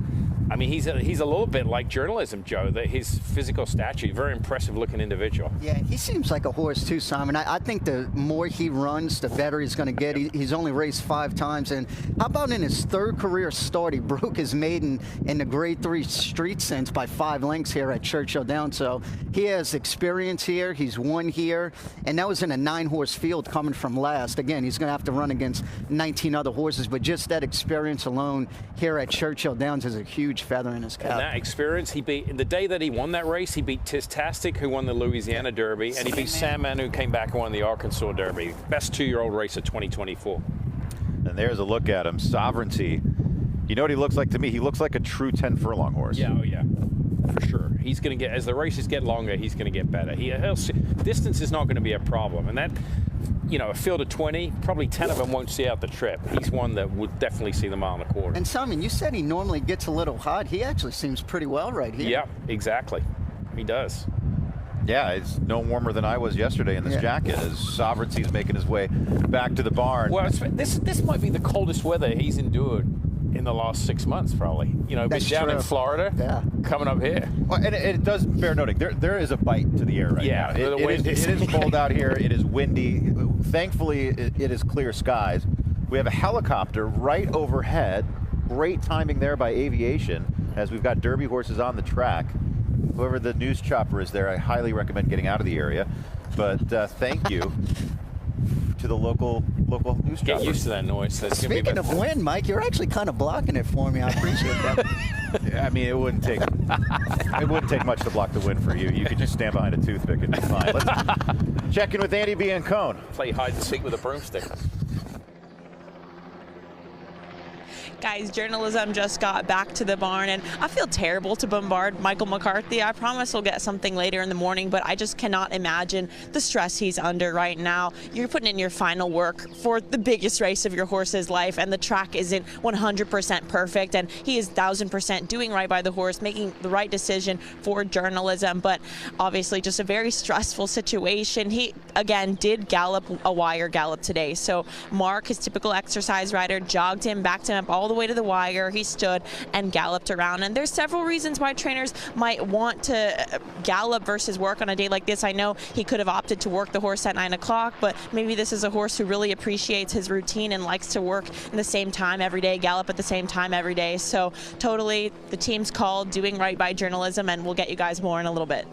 I mean, he's a little bit like journalism, Joe. That his physical stature, very impressive looking individual. Yeah, he seems like a horse too, Simon. I think the more he runs, the better he's going to get. He's only raced 5 times, and how about in his 3rd career start, he broke his maiden in the Grade 3 Street Sense by 5 lengths here at Churchill Downs. So he has experience here. He's won here, and that was in a 9-horse field coming from last. Again, he's going to have to run against 19 other horses, but just that experience alone here at Churchill Downs is a huge feather in his cap. And that experience, he beat, the day that he won that race, he beat Tistastic, who won the Louisiana Derby, and he beat Sandman, who came back and won the Arkansas Derby. Best 2-year-old race of 2024. And there's a look at him. Sovereignty. You know what he looks like to me? He looks like a true 10 furlong horse. Yeah, oh yeah, for sure. He's going to get, as the races get longer, he's going to get better. Distance is not going to be a problem. And that, you know, a field of 20, probably 10 of them won't see out the trip. He's one that would definitely see the 1.25 miles. And Simon, you said he normally gets a little hot. He actually seems pretty well right here. Yeah, exactly. He does. Yeah, it's no warmer than I was yesterday in this jacket as Sovereignty's making his way back to the barn. Well, this might be the coldest weather he's endured in the last 6 months, probably. You know, been down in Florida, coming up here. Well, and it does bear noting, there is a bite to the air right now. It is cold out here. It is windy. Thankfully, it is clear skies. We have a helicopter right overhead. Great timing there by aviation as we've got Derby horses on the track. Whoever the news chopper is there, I highly recommend getting out of the area. But thank you to the local news chopper. Get used to that noise. Speaking of wind, Mike, you're actually kind of blocking it for me. I appreciate that. I mean, it wouldn't take much to block the wind for you. You could just stand behind a toothpick and be fine. Let's check in with Andy Biancone. Play hide and seek with a broomstick. Guys, journalism just got back to the barn, and I feel terrible to bombard Michael McCarthy. I promise we'll get something later in the morning, but I just cannot imagine the stress he's under right now. You're putting in your final work for the biggest race of your horse's life, and the track isn't 100% perfect, and he is 1000% doing right by the horse, making the right decision for journalism, but obviously just a very stressful situation. He, again, did gallop a wire gallop today, so Mark, his typical exercise rider, jogged him, backed him up all the way to the wire. He stood and galloped around, and there's several reasons why trainers might want to gallop versus work on a day like this. I know he could have opted to work the horse at 9 o'clock, but maybe this is a horse who really appreciates his routine and likes to work in the same time every day, gallop at the same time every day. So totally the team's called, doing right by journalism, and we'll get you guys more in a little bit.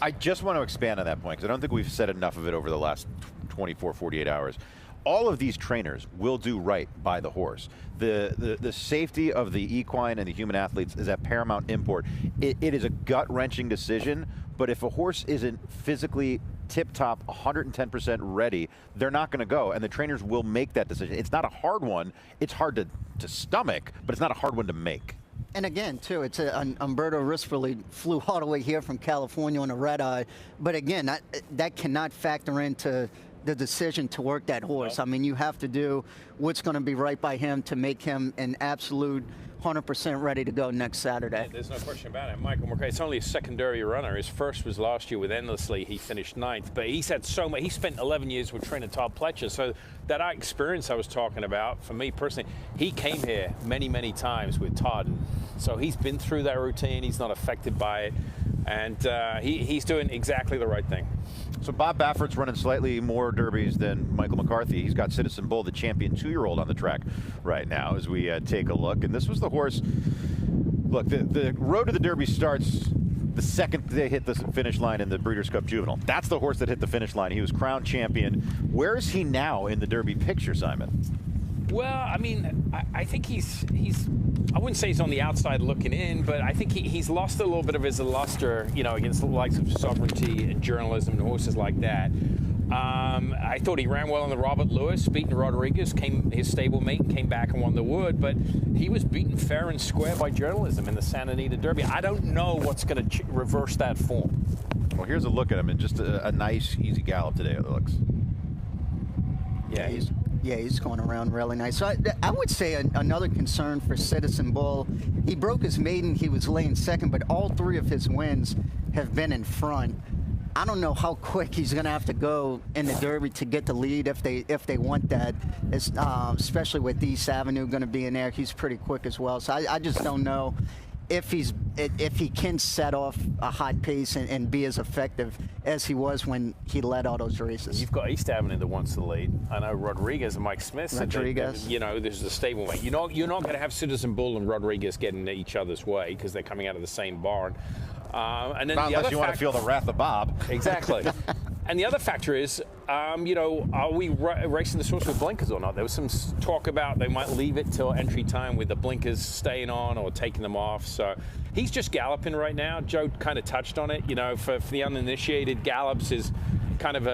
I just want to expand on that point because I don't think we've said enough of it over the last 24, 48 hours. All of these trainers will do right by the horse. The safety of the equine and the human athletes is at paramount import. It is a gut-wrenching decision, but if a horse isn't physically tip-top, 110% ready, they're not going to go, and the trainers will make that decision. It's not a hard one. It's hard to stomach, but it's not a hard one to make. And again, too, it's Umberto Rispoli flew all the way here from California on a red eye. But again, that cannot factor into the decision to work that horse. I mean, you have to do what's going to be right by him to make him an absolute 100% ready to go next Saturday. Yeah, there's no question about it. Michael McCarthy, it's only a secondary runner. His first was last year with Endlessly. He finished 9th, but he's had so much. He spent 11 years with trainer Todd Pletcher. So that experience I was talking about, for me personally, he came here many, many times with Todd. And so he's been through that routine. He's not affected by it. And he's doing exactly the right thing. So Bob Baffert's running slightly more derbies than Michael McCarthy. He's got Citizen Bull, the champion 2-year-old, on the track right now as we take a look. And this was the horse. Look, the road to the Derby starts the second they hit the finish line in the Breeders' Cup Juvenile. That's the horse that hit the finish line. He was crowned champion. Where is he now in the Derby picture, Simon? Well, I mean, I think he's I wouldn't say he's on the outside looking in, but I think he's lost a little bit of his luster, you know, against the likes of Sovereignty and journalism and horses like that. I thought he ran well on the Robert Lewis, beaten Rodriguez, his stablemate, came back and won the Wood, but he was beaten fair and square by journalism in the Santa Anita Derby. I don't know what's going to reverse that form. Well, here's a look at him in just a nice, easy gallop today, it looks. Yeah, he's going around really nice. So I would say another concern for Citizen Bull, he broke his maiden, he was laying second, but all 3 of his wins have been in front. I don't know how quick he's going to have to go in the Derby to get the lead if they want that. It's, especially with East Avenue going to be in there. He's pretty quick as well. So I just don't know if he can set off a hot pace and be as effective as he was when he led all those races. You've got East Avenue that wants the lead. I know Rodriguez and Mike Smith said Rodriguez. that, you know, this is a stable way. You're not going to have Citizen Bull and Rodriguez getting in each other's way because they're coming out of the same barn. And then Not unless you want to feel the wrath of Bob. Exactly. And the other factor is, you know, are we racing this horse with blinkers or not? There was some talk about they might leave it till entry time with the blinkers staying on or taking them off. So he's just galloping right now. Joe kind of touched on it. You know, for the uninitiated, gallops is kind of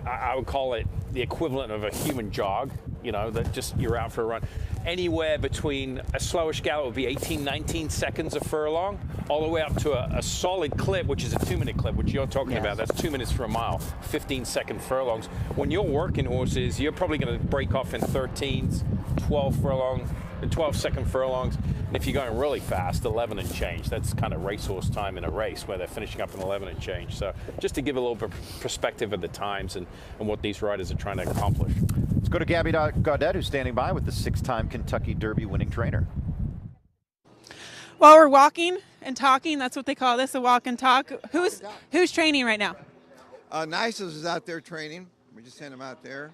I would call it the equivalent of a human jog. You know, that just you're out for a run. Anywhere between a slowish gallop would be 18, 19 seconds a furlong, all the way up to a solid clip, which is a 2-minute clip, which you're talking about. That's 2 minutes for a mile, 15-second furlongs. When you're working horses, you're probably going to break off in 13s, 12-second furlongs. And if you're going really fast, 11 and change. That's kind of racehorse time in a race where they're finishing up in 11 and change. So just to give a little bit of perspective of the times and what these riders are trying to accomplish. Let's go to Gabby Gaudet, who's standing by with the 6-time Kentucky Derby winning trainer. While we're walking and talking, that's what they call this, a walk and talk. Who's training right now? Nices is out there training. We just sent him out there.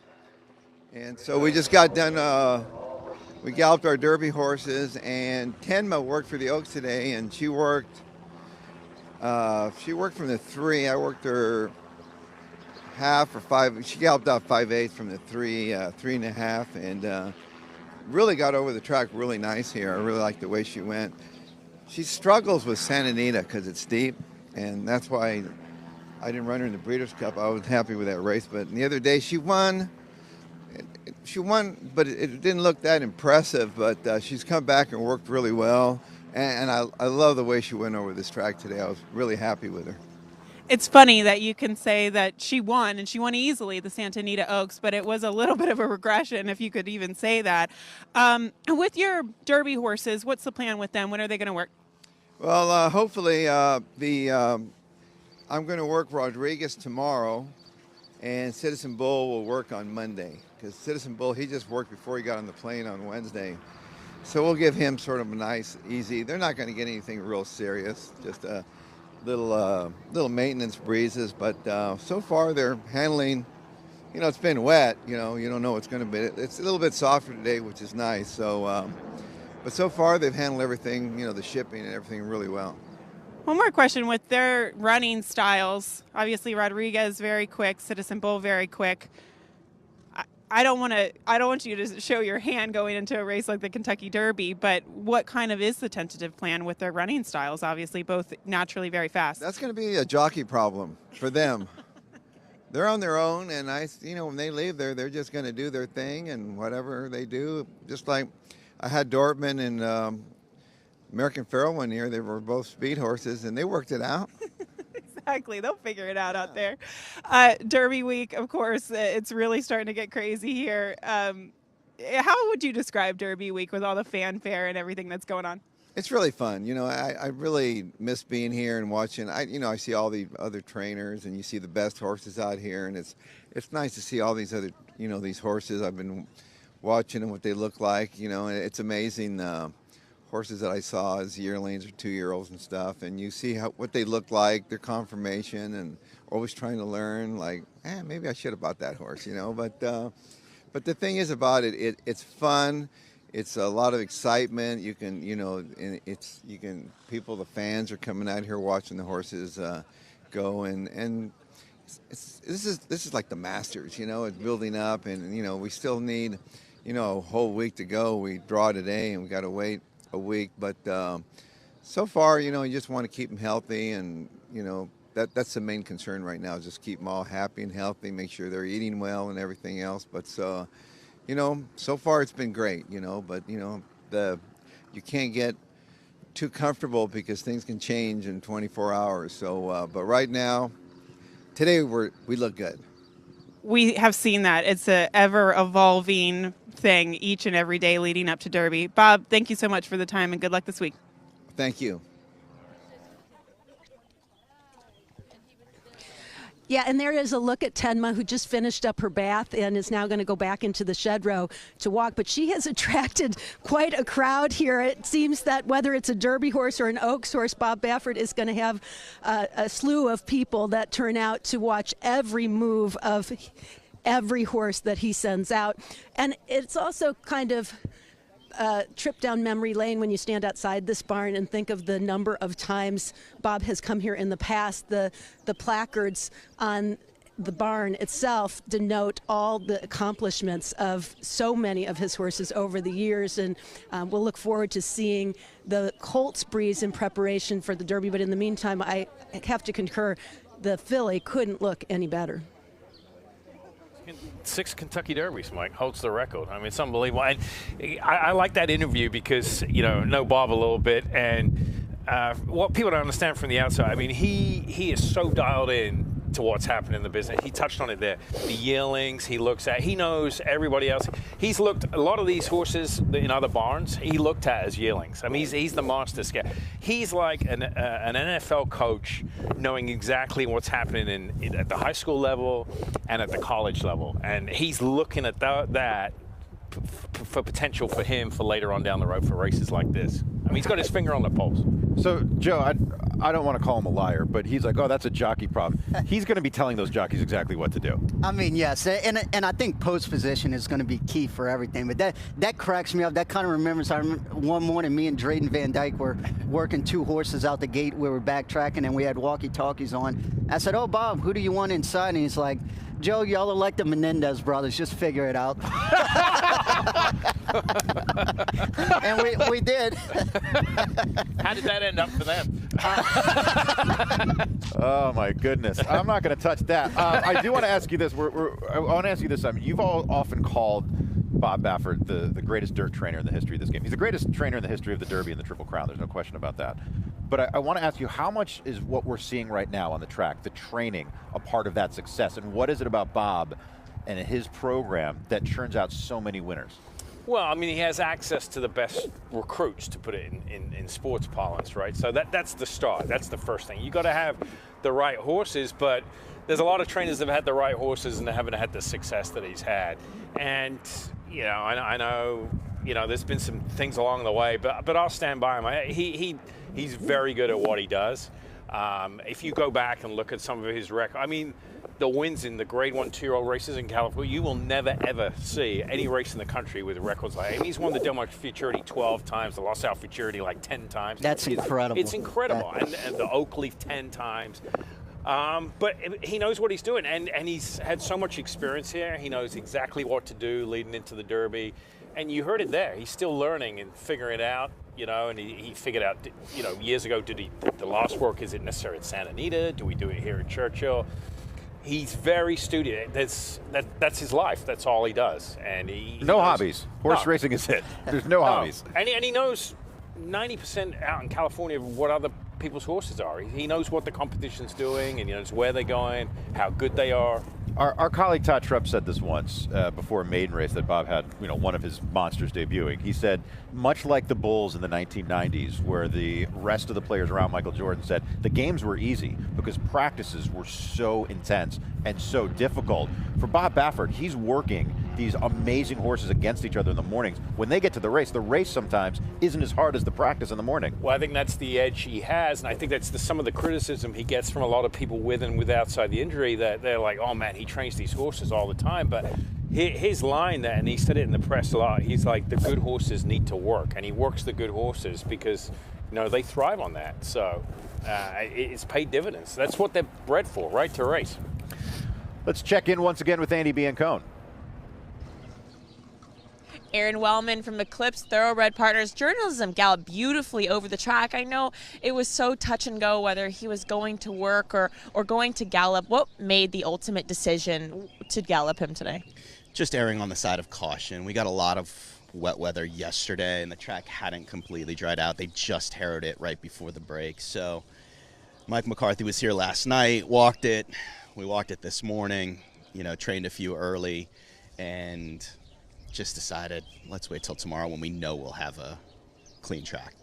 And so we just got done, we galloped our Derby horses, and Tenma worked for the Oaks today, and she worked from the 3. I worked her half or 5. She galloped out 5/8 from the 3, 3.5, and really got over the track really nice here. I really like the way she went. She struggles with Santa Anita because it's steep, and that's why I didn't run her in the Breeders' Cup. I was happy with that race, but the other day she won. She won, but it didn't look that impressive, but she's come back and worked really well, and I love the way she went over this track today. I was really happy with her. It's funny that you can say that she won, and she won easily, the Santa Anita Oaks, but it was a little bit of a regression, if you could even say that. With your Derby horses, what's the plan with them? When are they going to work? Well, hopefully I'm going to work Rodriguez tomorrow, and Citizen Bull will work on Monday, because Citizen Bull, he just worked before he got on the plane on Wednesday. So we'll give him sort of a nice, easy, they're not going to get anything real serious, just a little maintenance breezes, but so far they're handling, you know, it's been wet, you know, you don't know what's going to be. It's a little bit softer today, which is nice. So, but so far they've handled everything, you know, the shipping and everything really well. One more question with their running styles. Obviously, Rodriguez very quick, Citizen Bull very quick. I don't want you to show your hand going into a race like the Kentucky Derby, but what kind of is the tentative plan with their running styles? Obviously, both naturally very fast. That's going to be a jockey problem for them. They're on their own, and you know, when they leave there, they're just going to do their thing and whatever they do. Just like I had Dortmund and American Pharoah one year. They were both speed horses, and they worked it out. Exactly. They'll figure it out there. Derby week, of course, it's really starting to get crazy here. How would you describe Derby week with all the fanfare and everything that's going on? It's really fun. You know, I really miss being here and watching. I see all the other trainers, and you see the best horses out here, and it's nice to see all these other, you know, these horses. I've been watching and what they look like. You know, it's amazing. Horses that I saw as yearlings or 2-year-olds and stuff, and you see what they look like, their conformation, and always trying to learn, like, maybe I should have bought that horse, you know. But the thing is about it, it's fun. It's a lot of excitement. You can, you know, the fans are coming out here watching the horses go, and this is like the Masters, you know. It's building up, and you know, we still need, you know, a whole week to go. We draw today, and we got to wait a week, but so far, you know, you just want to keep them healthy, and you know, that's the main concern right now, is just keep them all happy and healthy, make sure they're eating well and everything else. But so, you know, so far it's been great, you know, but you know, you can't get too comfortable because things can change in 24 hours. So, but right now, today we look good. We have seen that. It's a ever-evolving thing each and every day leading up to Derby. Bob, thank you so much for the time, and good luck this week. Thank you. Yeah, and there is a look at Tenma, who just finished up her bath and is now going to go back into the shed row to walk. But she has attracted quite a crowd here. It seems that whether it's a Derby horse or an Oaks horse, Bob Baffert is going to have a slew of people that turn out to watch every move of every horse that he sends out. And it's also kind of trip down memory lane when you stand outside this barn and think of the number of times Bob has come here in the past. The placards on the barn itself denote all the accomplishments of so many of his horses over the years, and we'll look forward to seeing the Colts breeze in preparation for the Derby. But in the meantime, I have to concur, the filly couldn't look any better. 6 Kentucky Derbies, Mike, holds the record. I mean, it's unbelievable. And I like that interview because, know Bob a little bit. And what people don't understand from the outside, I mean, he is so dialed in to what's happening in the business. He touched on it there. The yearlings he looks at. He knows everybody else. He's looked a lot of these horses in other barns. He looked at as yearlings. I mean, he's the master scout. He's like an NFL coach, knowing exactly what's happening at the high school level and at the college level. And he's looking at that for potential for him for later on down the road for races like this. I mean, he's got his finger on the pulse. So, Joe, I don't want to call him a liar, but he's like, oh, that's a jockey problem. He's going to be telling those jockeys exactly what to do. I mean, yes, and I think post position is going to be key for everything. But that cracks me up. That kind of remembers, I remember one morning me and Drayden Van Dyke were working 2 horses out the gate. We were backtracking, and we had walkie-talkies on. I said, oh, Bob, who do you want inside? And he's like, Joe, y'all are like the Menendez brothers. Just figure it out. And we did. How did that end up for them? Oh, my goodness. I'm not going to touch that. I do want to ask you this. I want to ask you this. You've all often called Bob Baffert the greatest dirt trainer in the history of this game. He's the greatest trainer in the history of the Derby and the Triple Crown. There's no question about that. But I want to ask you, how much is what we're seeing right now on the track, the training, a part of that success? And what is it about Bob and his program that churns out so many winners? Well, I mean, he has access to the best recruits, to put it in sports parlance, right? So that's the start. That's the first thing. You got to have the right horses, but there's a lot of trainers that have had the right horses and they haven't had the success that he's had. And, I know, there's been some things along the way, but I'll stand by him. He's very good at what he does. If you go back and look at some of his record, I mean, the wins in the Grade 1 2-year-old races in California, you will never, ever see any race in the country with records like that. And he's won the Del Mar Futurity 12 times, the Los Al Futurity like 10 times. That's incredible. It's incredible. And the Oak Leaf 10 times. But he knows what he's doing, and he's had so much experience here. He knows exactly what to do leading into the Derby. And you heard it there. He's still learning and figuring it out, and he figured out, years ago, the last work, is it necessary at Santa Anita? Do we do it here at Churchill? He's very studious. That's his life. That's all he does. And he no knows, hobbies. Horse racing is it. There's no hobbies. And he knows 90% out in California of what other people's horses are. He knows what the competition's doing, and he knows where they're going, how good they are. Our colleague Todd Trupp said this once before a maiden race that Bob had, one of his monsters debuting. He said, much like the Bulls in the 1990s, where the rest of the players around Michael Jordan said the games were easy because practices were so intense and so difficult. For Bob Baffert, he's working these amazing horses against each other in the mornings. When they get to the race sometimes isn't as hard as the practice in the morning. Well, I think that's the edge he has, and I think that's some of the criticism he gets from a lot of people with and with outside the injury, that they're like, oh man, he trains these horses all the time. But his line there, and he said it in the press a lot, he's like, the good horses need to work, and he works the good horses because they thrive on that. So it's paid dividends. That's what they're bred for, right, to race. Let's check in once again with Andy Biancone. Aaron Wellman from Eclipse Thoroughbred Partners Journalism galloped beautifully over the track. I know it was so touch and go whether he was going to work or going to gallop. What made the ultimate decision to gallop him today? Just erring on the side of caution. We got a lot of wet weather yesterday, and the track hadn't completely dried out. They just harrowed it right before the break. So Mike McCarthy was here last night, walked it. We walked it this morning, trained a few early, and just decided, let's wait till tomorrow when we know we'll have a clean track.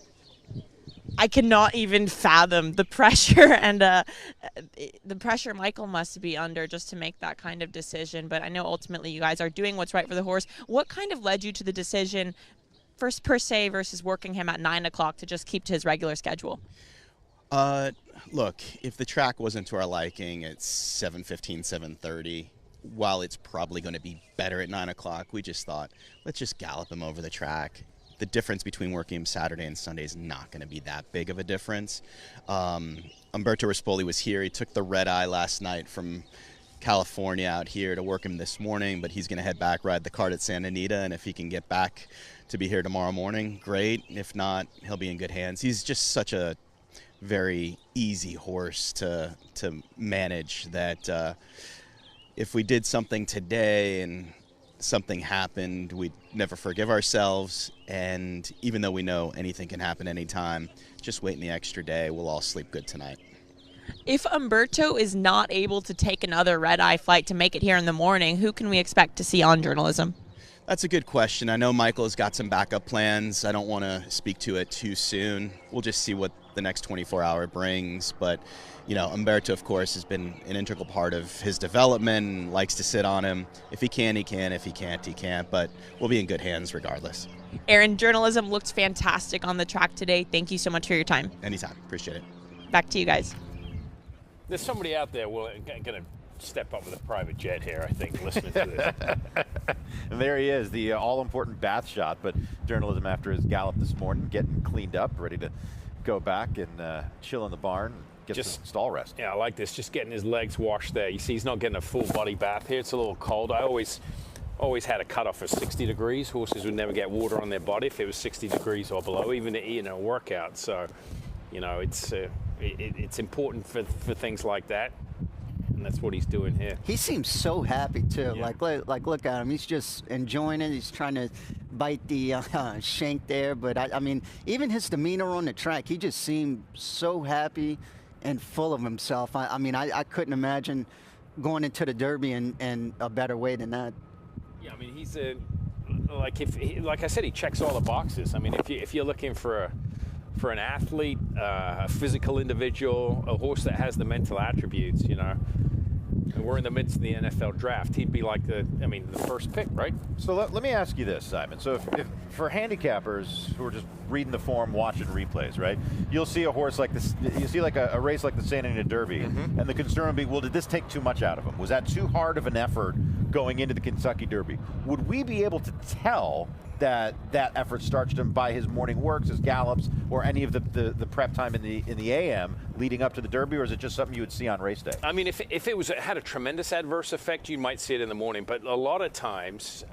I cannot even fathom the pressure and the pressure Michael must be under just to make that kind of decision. But I know ultimately you guys are doing what's right for the horse. What kind of led you to the decision, first per se versus working him at 9 o'clock to just keep to his regular schedule? Look, if the track wasn't to our liking at 7:15, 7:30, while it's probably going to be better at 9 o'clock, we just thought, let's just gallop him over the track. The difference between working him Saturday and Sunday is not going to be that big of a difference. Umberto Rispoli was here. He took the red eye last night from California out here to work him this morning, but he's going to head back, ride the cart at Santa Anita, and if he can get back to be here tomorrow morning, great. If not, he'll be in good hands. He's just such a very easy horse to manage that if we did something today and something happened, we'd never forgive ourselves. And even though we know anything can happen anytime, just waiting the extra day. We'll all sleep good tonight. If Umberto is not able to take another red-eye flight to make it here in the morning, who can we expect to see on journalism? That's a good question. I know Michael has got some backup plans. I don't want to speak to it too soon. We'll just see what the next 24-hour brings. But, you know, Umberto, of course, has been an integral part of his development and likes to sit on him. If he can, he can. If he can't, he can't. But we'll be in good hands regardless. Aaron, journalism looked fantastic on the track today. Thank you so much for your time. Anytime. Appreciate it. Back to you guys. There's somebody out there going to step up with a private jet here, I think, listening to this. And there he is, the all-important bath shot, but journalism after his gallop this morning, getting cleaned up, ready to go back and chill in the barn, get some stall rest. Yeah, I like this, just getting his legs washed there. You see he's not getting a full body bath here. It's a little cold. I always had a cutoff of 60 degrees. Horses would never get water on their body if it was 60 degrees or below, even in a workout. So, you know, it's important for things like that. And that's what he's doing here. He seems so happy too. Yeah. Like look at him. He's just enjoying it. He's trying to bite the shank there. But I mean, even his demeanor on the track, he just seemed so happy and full of himself. I mean, I couldn't imagine going into the Derby in a better way than that. Yeah, I mean, he's like I said, he checks all the boxes. I mean, if you're looking for an athlete, a physical individual, a horse that has the mental attributes, you know. And we're in the midst of the NFL draft. He'd be like the first pick, right? So let me ask you this, Simon. So if for handicappers who are just reading the form, watching replays, right? You'll see a horse like this. You see like a race like the Santa Anita Derby, and the concern would be, well, did this take too much out of him? Was that too hard of an effort going into the Kentucky Derby? Would we be able to tell that effort starched him by his morning works, his gallops, or any of the prep time in the AM leading up to the Derby, or is it just something you would see on race day? I mean, if it had a tremendous adverse effect, you might see it in the morning. But a lot of times,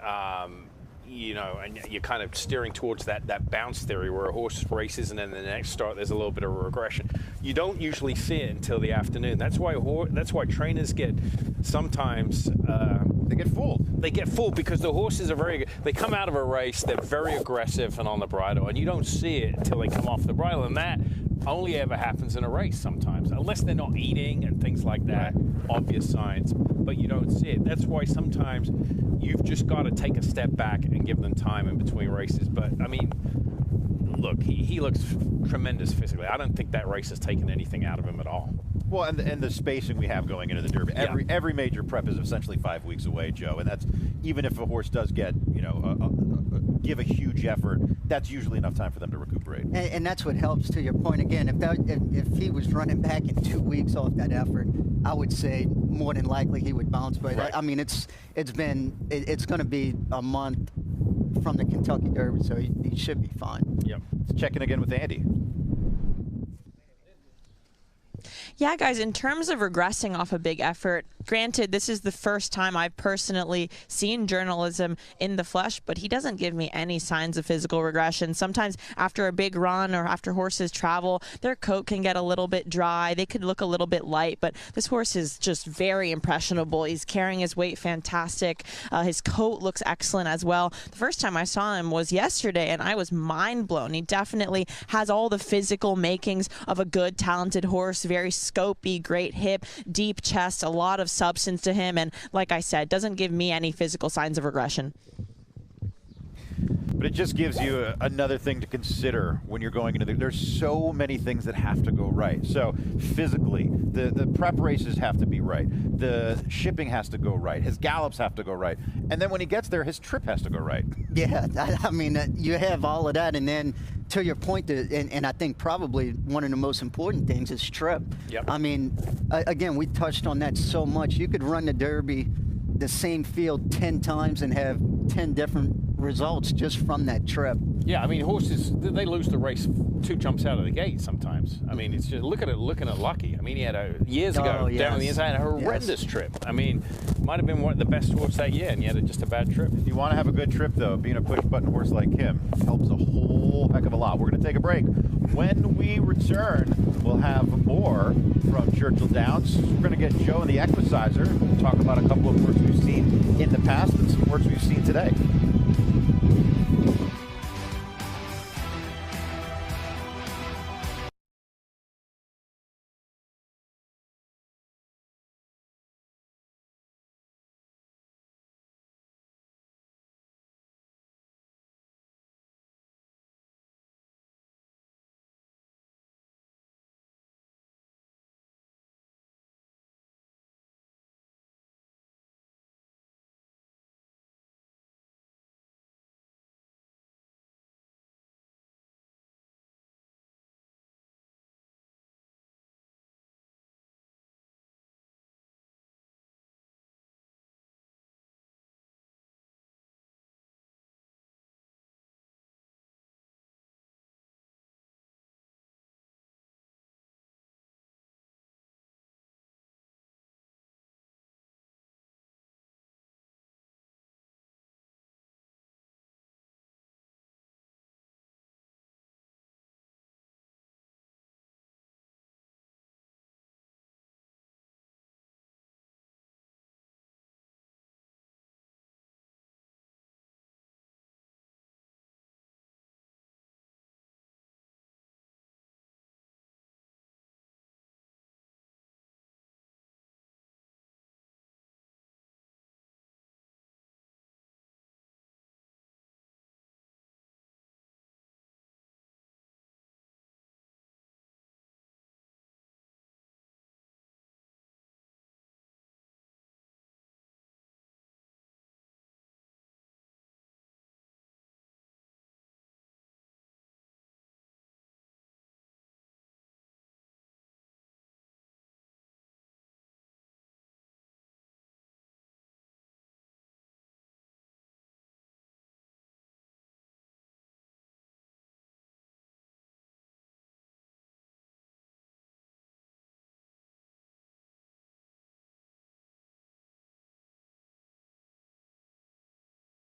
you know, and you're kind of steering towards that bounce theory where a horse races and then the next start there's a little bit of a regression. You don't usually see it until the afternoon. That's why trainers get sometimes they get fooled. They get fooled because the horses are they come out of a race, they're very aggressive and on the bridle, and you don't see it until they come off the bridle, and that only ever happens in a race sometimes, unless they're not eating and things like that, obvious signs, but you don't see it. That's why sometimes you've just got to take a step back and give them time in between races. But, I mean, look, he looks tremendous physically. I don't think that race has taken anything out of him at all. Well, and the spacing we have going into the Derby, every major prep is essentially 5 weeks away, Joe, and that's even if a horse does get, you know, give a huge effort, that's usually enough time for them to recuperate. And that's what helps, to your point again. If he was running back in 2 weeks off that effort, I would say more than likely he would bounce. But right. I mean, it's going to be a month from the Kentucky Derby, so he should be fine. Yep. Let's check in again with Andy. Yeah, guys, in terms of regressing off a big effort, granted, this is the first time I've personally seen journalism in the flesh, but he doesn't give me any signs of physical regression. Sometimes after a big run or after horses travel, their coat can get a little bit dry. They could look a little bit light, but this horse is just very impressionable. He's carrying his weight fantastic. His coat looks excellent as well. The first time I saw him was yesterday, and I was mind blown. He definitely has all the physical makings of a good, talented horse, very scopy, great hip, deep chest, a lot of substance to him, and like I said, doesn't give me any physical signs of regression. But it just gives you another thing to consider when you're going into there's so many things that have to go right. So physically, the prep races have to be right. The shipping has to go right. His gallops have to go right. And then when he gets there, his trip has to go right. Yeah, I mean, you have all of that. And then to your point, and I think probably one of the most important things is trip. Yep. I mean, again, we touched on that so much. You could run the Derby the same field 10 times and have 10 different results just from that trip. Yeah, I mean, horses, they lose the race 2 jumps out of the gate sometimes. I mean, it's just looking at Lucky. I mean, he had years ago down on the inside, a horrendous trip. I mean, might have been one of the best horse that year, and he had just a bad trip. If you want to have a good trip, though, being a push-button horse like him helps a whole heck of a lot. We're going to take a break. When we return, we'll have more from Churchill Downs. We're going to get Joe and the Equicizer, talk about a couple of horses we've seen in the past and some horses we've seen today.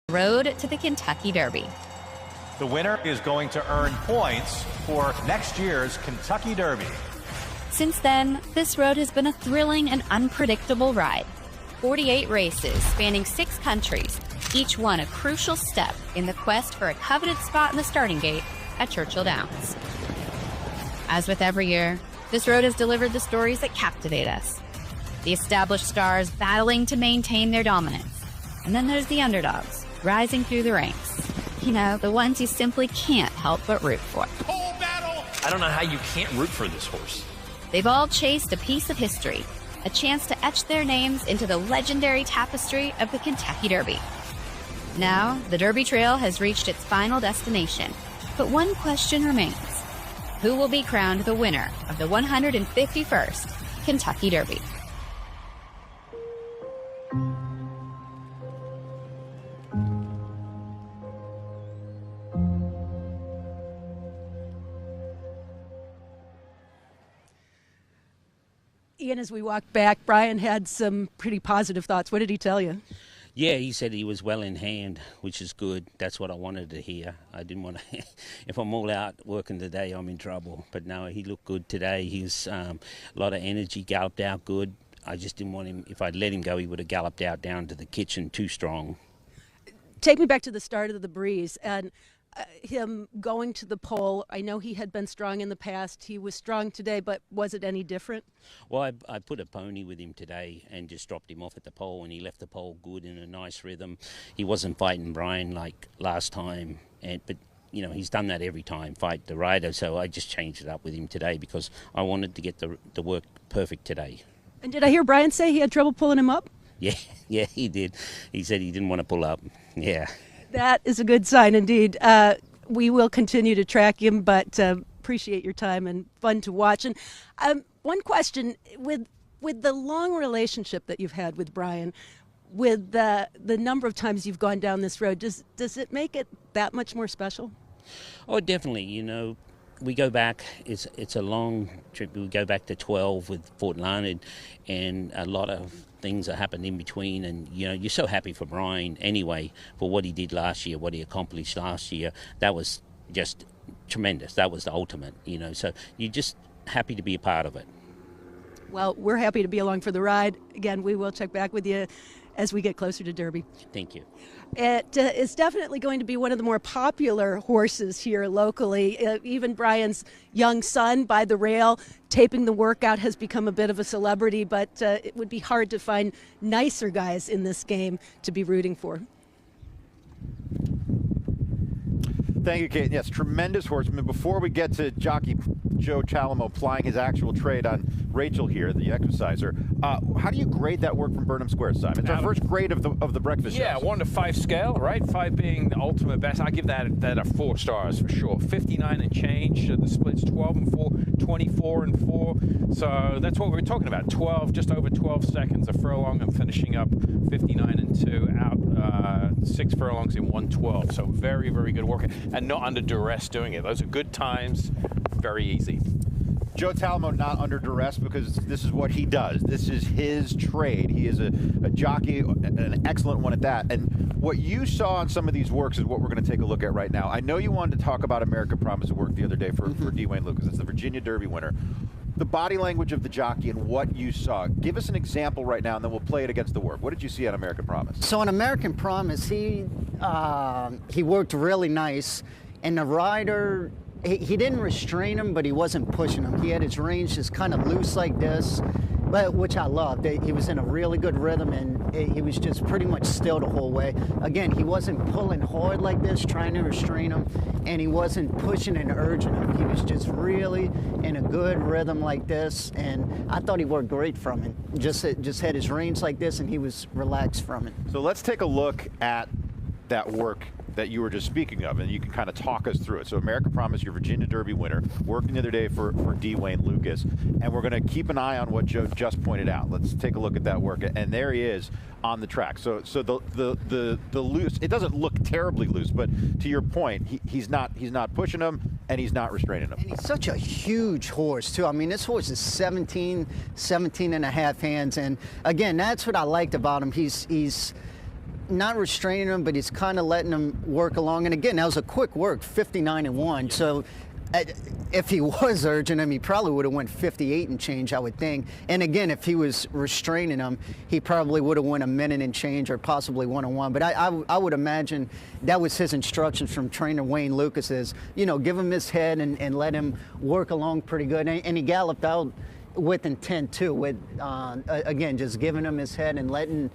Road to the Kentucky Derby. The winner is going to earn points for next year's Kentucky Derby. Since then, this road has been a thrilling and unpredictable ride. 48 races spanning 6 countries, each one a crucial step in the quest for a coveted spot in the starting gate at Churchill Downs. As with every year, this road has delivered the stories that captivate us. The established stars battling to maintain their dominance. And then there's the underdogs, rising through the ranks. You know, the ones you simply can't help but root for. Whole battle! I don't know how you can't root for this horse. They've all chased a piece of history, a chance to etch their names into the legendary tapestry of the Kentucky Derby. Now, the Derby Trail has reached its final destination, but one question remains. Who will be crowned the winner of the 151st Kentucky Derby? Ian, as we walked back, Brian had some pretty positive thoughts. What did he tell you? Yeah, he said he was well in hand, which is good. That's what I wanted to hear. I didn't want to. If I'm all out working today, I'm in trouble. But no, he looked good today. He was a lot of energy, galloped out good. I just didn't want him. If I'd let him go, he would have galloped out down to the kitchen too strong. Take me back to the start of the Breeze. And him going to the pole? I know he had been strong in the past. He was strong today, but was it any different? Well, I put a pony with him today and just dropped him off at the pole, and he left the pole good in a nice rhythm. He wasn't fighting Brian like last time, but you know, he's done that every time, fight the rider, so I just changed it up with him today because I wanted to get the work perfect today. And did I hear Brian say he had trouble pulling him up? Yeah, he did. He said he didn't want to pull up. Yeah. That is a good sign indeed. We will continue to track him, but appreciate your time and fun to watch. And one question, with the long relationship that you've had with Brian, with the number of times you've gone down this road, does it make it that much more special? Oh, definitely. You know, we go back, it's a long trip. We go back to 12 with Fort Larned, and a lot of things that happened in between, and you know, you're so happy for Brian anyway for what he did last year, what he accomplished last year. That was just tremendous. That was the ultimate, you know, so you're just happy to be a part of it. Well, we're happy to be along for the ride. Again, we will check back with you as we get closer to Derby. Thank you. It is definitely going to be one of the more popular horses here locally. Even Brian's young son, By the Rail, taping the workout, has become a bit of a celebrity, but it would be hard to find nicer guys in this game to be rooting for. Thank you, Kate. Yes, tremendous horseman. Before we get to jockey Joe Chalamo plying his actual trade on Rachel here, the exerciser, how do you grade that work from Burnham Square, Simon? It's our first grade of the breakfast show. Yeah, 1 to 5 scale, right? 5 being the ultimate best. I give that a 4 stars for sure. 59 and change. The split's 12 and 4, 24 and 4. So that's what we were talking about. 12, just over 12 seconds a furlong, and finishing up 59 and 2 out 6 furlongs in 1:12. So very, very good work, and not under duress doing it. Those are good times, very easy. Joe Chalamo not under duress because this is what he does. This is his trade. He is a jockey, an excellent one at that. And what you saw on some of these works is what we're going to take a look at right now. I know you wanted to talk about American Promise work the other day for D. Wayne Lucas. It's the Virginia Derby winner. The body language of the jockey and what you saw. Give us an example right now, and then we'll play it against the work. What did you see on American Promise? So on American Promise, he worked really nice, and the rider, he didn't restrain him, but he wasn't pushing him. He had his reins just kind of loose like this, but which I loved. He was in a really good rhythm, and he was just pretty much still the whole way. Again, he wasn't pulling hard like this, trying to restrain him, and he wasn't pushing and urging him. He was just really in a good rhythm like this, and I thought he worked great from it. Just had his reins like this, and he was relaxed from it. So let's take a look at that work that you were just speaking of, and you can kind of talk us through it. So American Promise, your Virginia Derby winner, working the other day for D. Wayne Lucas, and we're going to keep an eye on what Joe just pointed out. Let's take a look at that work, and there he is on the track. So the loose, it doesn't look terribly loose, but to your point, he's not pushing him, and he's not restraining him. And he's such a huge horse too. I mean, this horse is 17 and a half hands, and again, that's what I liked about him. He's not restraining him, but he's kind of letting him work along. And again, that was a quick work, 59 and 1. So if he was urging him, he probably would have went 58 and change, I would think. And again, if he was restraining him, he probably would have went a minute and change, or possibly 1:01. But I would imagine that was his instructions from trainer Wayne Lucas, is, you know, give him his head and let him work along pretty good. And he galloped out with intent too, with again, just giving him his head and letting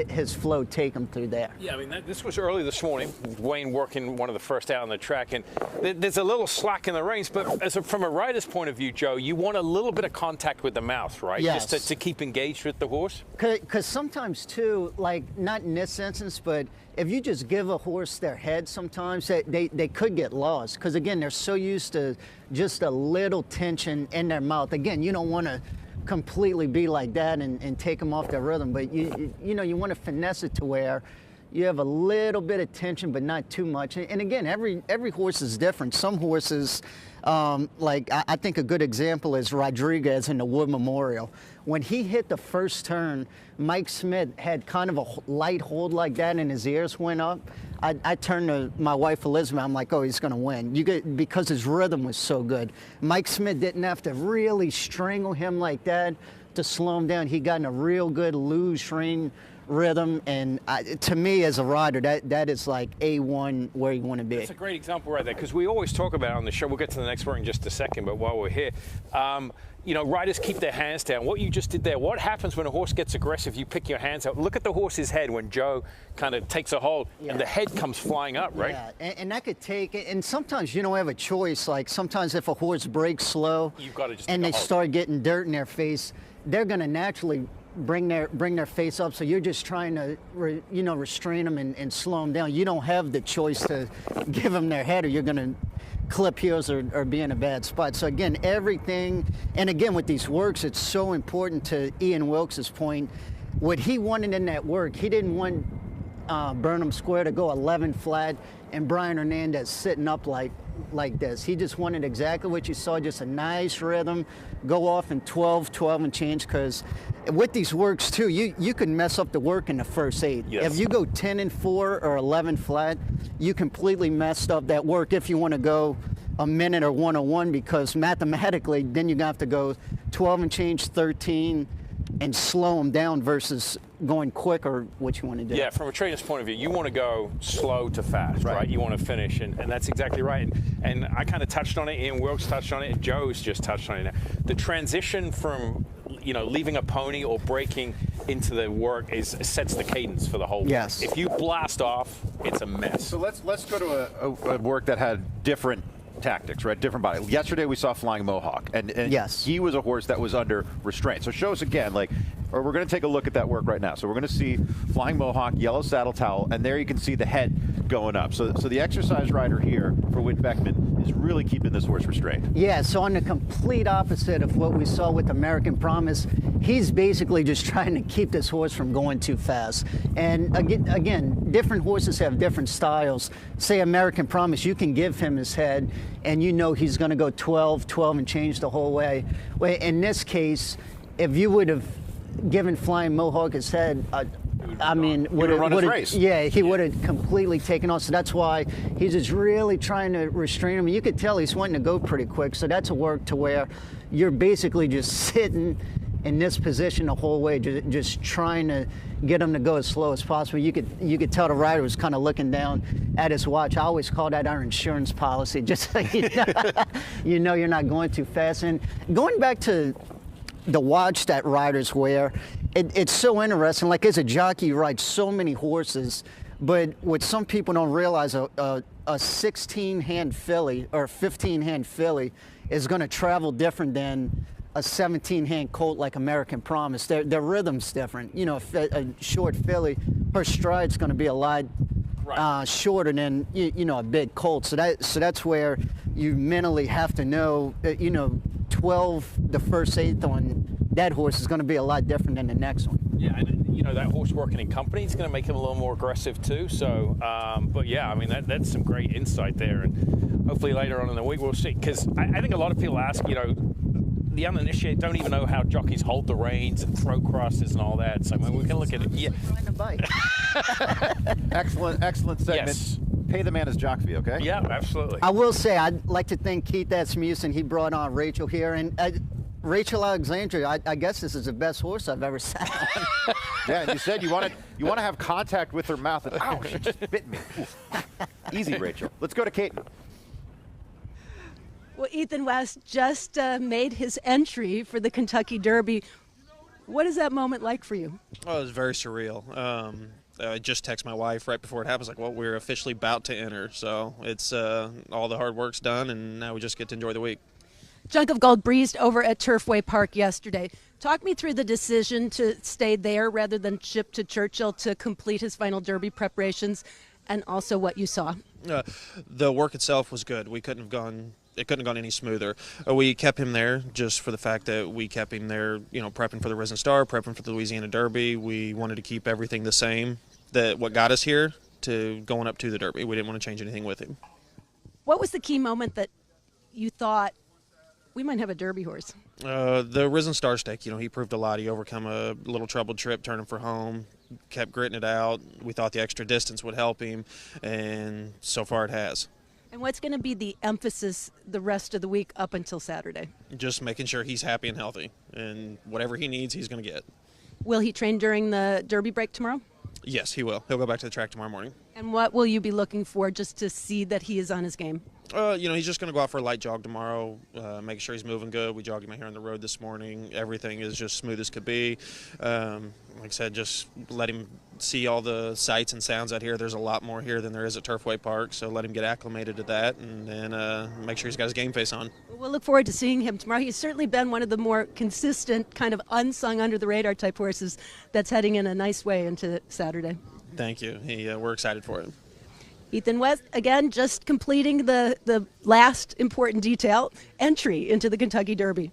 his flow take him through there. Yeah, I mean, this was early this morning. Wayne working one of the first out on the track, and there's a little slack in the reins, but from a rider's point of view, Joe, you want a little bit of contact with the mouth, right? Yes. Just to keep engaged with the horse? Because sometimes too, like, not in this instance, but if you just give a horse their head, sometimes they could get lost, because again, they're so used to just a little tension in their mouth. Again, you don't want to completely be like that and take them off their rhythm, but you know, you want to finesse it to where you have a little bit of tension, but not too much. And again, every horse is different. Some horses, like I think a good example is Rodriguez in the Wood Memorial. When he hit the first turn, Mike Smith had kind of a light hold like that, and his ears went up. I turned to my wife Elizabeth. I'm like, oh, he's going to win. Because his rhythm was so good. Mike Smith didn't have to really strangle him like that to slow him down. He got in a real good loose rein rhythm, and to me as a rider, that is like A1 where you want to be. It's a great example right there, because we always talk about it on the show. We'll get to the next one in just a second, but while we're here, you know, riders keep their hands down. What you just did there, what happens when a horse gets aggressive? You pick your hands out. Look at the horse's head when Joe kind of takes a hold, and the head comes flying up, right? Yeah, and that could take, and sometimes you don't have a choice. Like sometimes if a horse breaks slow, you've got to just and they start getting dirt in their face, they're going to naturally bring their face up. So you're just trying to, restrain them and slow them down. You don't have the choice to give them their head, or you're going to clip heels or be in a bad spot. So again, everything, and again with these works, it's so important to Ian Wilkes' point. What he wanted in that work, he didn't want Burnham Square to go 11 flat and Brian Hernandez sitting up like this. He just wanted exactly what you saw, just a nice rhythm, go off in 12 and change, because with these works too, you can mess up the work in the first 8. Yes. If you go 10 and 4 or 11 flat, you completely messed up that work if you want to go a minute or 101, because mathematically then you're going to have to go 12 and change, 13, and slow them down versus going quick, or what you want to do. Yeah, from a trainer's point of view, you want to go slow to fast, right? You want to finish, and that's exactly right. And I kind of touched on it, Ian Wilkes touched on it, and Joe's just touched on it now. The transition from, leaving a pony or breaking into the work sets the cadence for the whole. Yes. If you blast off, it's a mess. So let's go to a work that had different tactics, right? Different body. Yesterday we saw Flying Mohawk, and yes, he was a horse that was under restraint. So show us again, or we're going to take a look at that work right now. So we're going to see Flying Mohawk, yellow saddle towel, and there you can see the head going up. So the exercise rider here for Whit Beckman is really keeping this horse restrained. Yeah, so on the complete opposite of what we saw with American Promise, he's basically just trying to keep this horse from going too fast. And again, different horses have different styles. Say American Promise, you can give him his head, and he's going to go 12 and change the whole way. In this case, if you would have given Flying Mohawk his head, would have run his race. Yeah, he would have completely taken off. So that's why he's just really trying to restrain him. You could tell he's wanting to go pretty quick. So that's a work to where you're basically just sitting in this position the whole way, just trying to get him to go as slow as possible. You could tell the rider was kind of looking down at his watch. I always call that our insurance policy, just so you know you're not going too fast. And going back to the watch that riders wear, it's so interesting. Like as a jockey, you ride so many horses, but what some people don't realize, a 16-hand filly or 15-hand filly is going to travel different than a 17-hand colt like American Promise. Their rhythm's different. A short filly, her stride's going to be a lot shorter than a big colt. So that's where you mentally have to know that 12 the first 8th on that horse is going to be a lot different than the next one. Yeah, and that horse working in company is going to make him a little more aggressive too. So, but yeah, that's some great insight there, and hopefully later on in the week we'll see. Because I think a lot of people ask, the uninitiated don't even know how jockeys hold the reins and throw crosses and all that. So we can look at it. Yeah. Excellent segment. Yes. Pay the man his jock fee, okay? Yeah, absolutely. I will say I'd like to thank Keith Asmussen. He brought on Rachel here, and Rachel Alexandria. I guess this is the best horse I've ever sat on. Yeah, and you said you want to have contact with her mouth, and ow, she just bit me. Easy, Rachel. Let's go to Caton. Well, Ethan West just made his entry for the Kentucky Derby. What is that moment like for you? Oh, it was very surreal. I just texted my wife right before it happens, like, well, we're officially about to enter. So it's all the hard work's done, and now we just get to enjoy the week. Junk of Gold breezed over at Turfway Park yesterday. Talk me through the decision to stay there rather than ship to Churchill to complete his final Derby preparations, and also what you saw. The work itself was good. It couldn't have gone any smoother. We kept him there just for the fact that we kept him there, prepping for the Risen Star, prepping for the Louisiana Derby. We wanted to keep everything the same, that what got us here to going up to the Derby. We didn't want to change anything with him. What was the key moment that you thought, we might have a Derby horse? The Risen Star stake, he proved a lot. He overcome a little troubled trip, turning for home, kept gritting it out. We thought the extra distance would help him, and so far it has. And what's going to be the emphasis the rest of the week up until Saturday? Just making sure he's happy and healthy, and whatever he needs, he's going to get. Will he train during the Derby break tomorrow? Yes, he will. He'll go back to the track tomorrow morning. And what will you be looking for just to see that he is on his game? He's just going to go out for a light jog tomorrow, make sure he's moving good. We jogged him here on the road this morning. Everything is just smooth as could be. Like I said, just let him see all the sights and sounds out here. There's a lot more here than there is at Turfway Park, so let him get acclimated to that and then make sure he's got his game face on. We'll look forward to seeing him tomorrow. He's certainly been one of the more consistent, kind of unsung, under-the-radar type horses that's heading in a nice way into Saturday. Thank you. We're excited for it. Ethan West, again, just completing the last important detail, entry into the Kentucky Derby.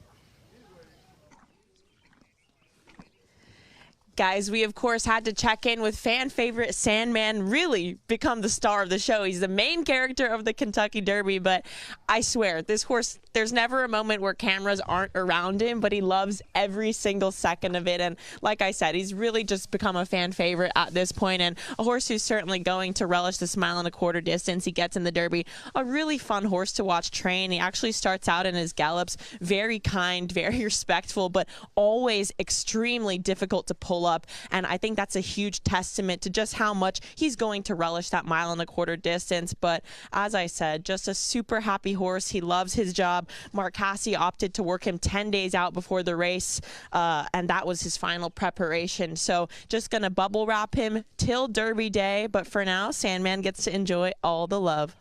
Guys, we of course had to check in with fan favorite Sandman, really become the star of the show. He's the main character of the Kentucky Derby, but I swear, this horse, there's never a moment where cameras aren't around him, but he loves every single second of it. And like I said, he's really just become a fan favorite at this point, and a horse who's certainly going to relish the 1.25 mile distance he gets in the Derby. A really fun horse to watch train. He actually starts out in his gallops very kind, very respectful, but always extremely difficult to pull up, and I think that's a huge testament to just how much he's going to relish that 1.25 mile distance. But as I said, just a super happy horse. He loves his job. Mark Hasse opted to work him 10 days out before the race, and that was his final preparation. So just gonna bubble wrap him till Derby day, but for now, Sandman gets to enjoy all the love.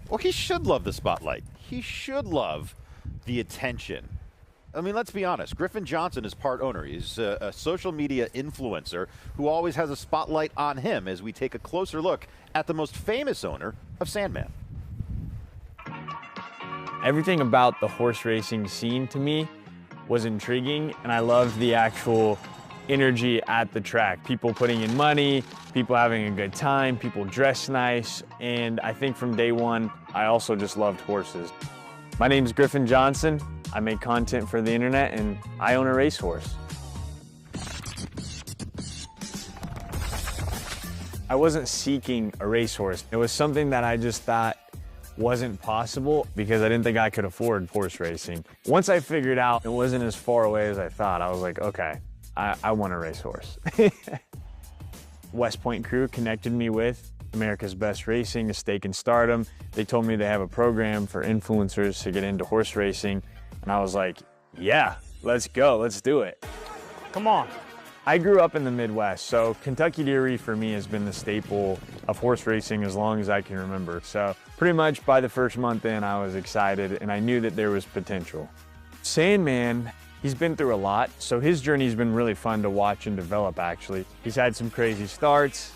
Well, he should love the spotlight. He should love the attention. I mean, let's be honest. Griffin Johnson is part owner. He's a social media influencer who always has a spotlight on him as we take a closer look at the most famous owner of Sandman. Everything about the horse racing scene to me was intriguing, and I loved the actual energy at the track. People putting in money, people having a good time, people dressed nice, and I think from day one, I also just loved horses. My name is Griffin Johnson. I make content for the internet, and I own a racehorse. I wasn't seeking a racehorse. It was something that I just thought wasn't possible because I didn't think I could afford horse racing. Once I figured out it wasn't as far away as I thought, I was like, okay, I want a racehorse. West Point Crew connected me with America's Best Racing, a stake in stardom. They told me they have a program for influencers to get into horse racing. And I was like, yeah, let's go, let's do it. Come on. I grew up in the Midwest, so Kentucky Derby for me has been the staple of horse racing as long as I can remember. So pretty much by the first month in, I was excited and I knew that there was potential. Sandman, he's been through a lot, so his journey's been really fun to watch and develop actually. He's had some crazy starts.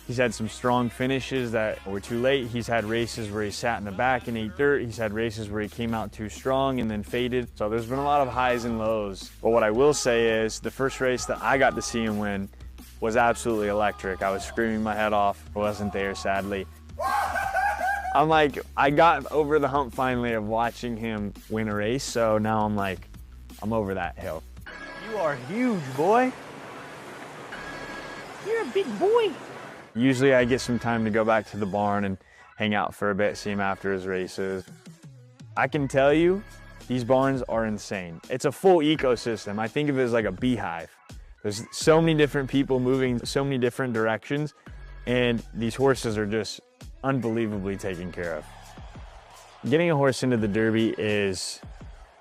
He's had some strong finishes that were too late. He's had races where he sat in the back and ate dirt. He's had races where he came out too strong and then faded. So there's been a lot of highs and lows. But what I will say is the first race that I got to see him win was absolutely electric. I was screaming my head off. I wasn't there, sadly. I'm like, I got over the hump finally of watching him win a race. So now I'm like, I'm over that hill. You are huge, boy. You're a big boy. Usually I get some time to go back to the barn and hang out for a bit, see him after his races. I can tell you, these barns are insane. It's a full ecosystem. I think of it as like a beehive. There's so many different people moving so many different directions, and these horses are just unbelievably taken care of. Getting a horse into the Derby is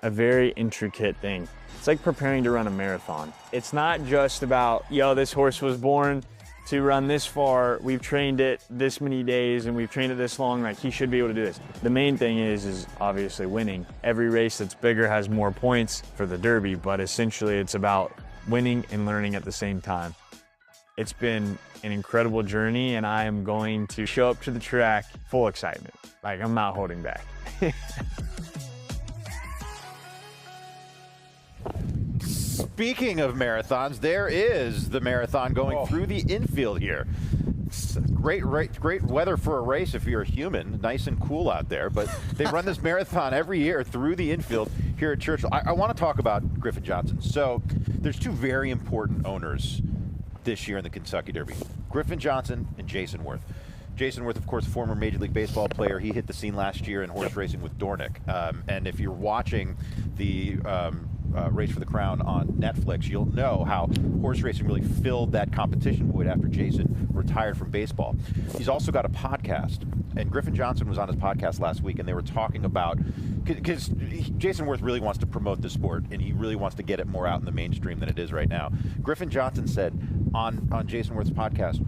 a very intricate thing. It's like preparing to run a marathon. It's not just about, yo, this horse was born to run this far, we've trained it this many days and we've trained it this long, like he should be able to do this. The main thing is obviously winning. Every race that's bigger has more points for the Derby, but essentially it's about winning and learning at the same time. It's been an incredible journey and I am going to show up to the track full excitement. Like I'm not holding back. Speaking of marathons, there is the marathon going through the infield here. It's great weather for a race if you're a human. Nice and cool out there. But they run this marathon every year through the infield here at Churchill. I want to talk about Griffin Johnson. So there's two very important owners this year in the Kentucky Derby. Griffin Johnson and Jason Worth. Jason Worth, of course, former Major League Baseball player. He hit the scene last year in horse racing with Dornick. And if you're watching the Race for the Crown on Netflix, you'll know how horse racing really filled that competition void after Jason retired from baseball. He's also got a podcast, and Griffin Johnson was on his podcast last week, and they were talking about, because Jason Worth really wants to promote the sport, and he really wants to get it more out in the mainstream than it is right now. Griffin Johnson said on Jason Worth's podcast,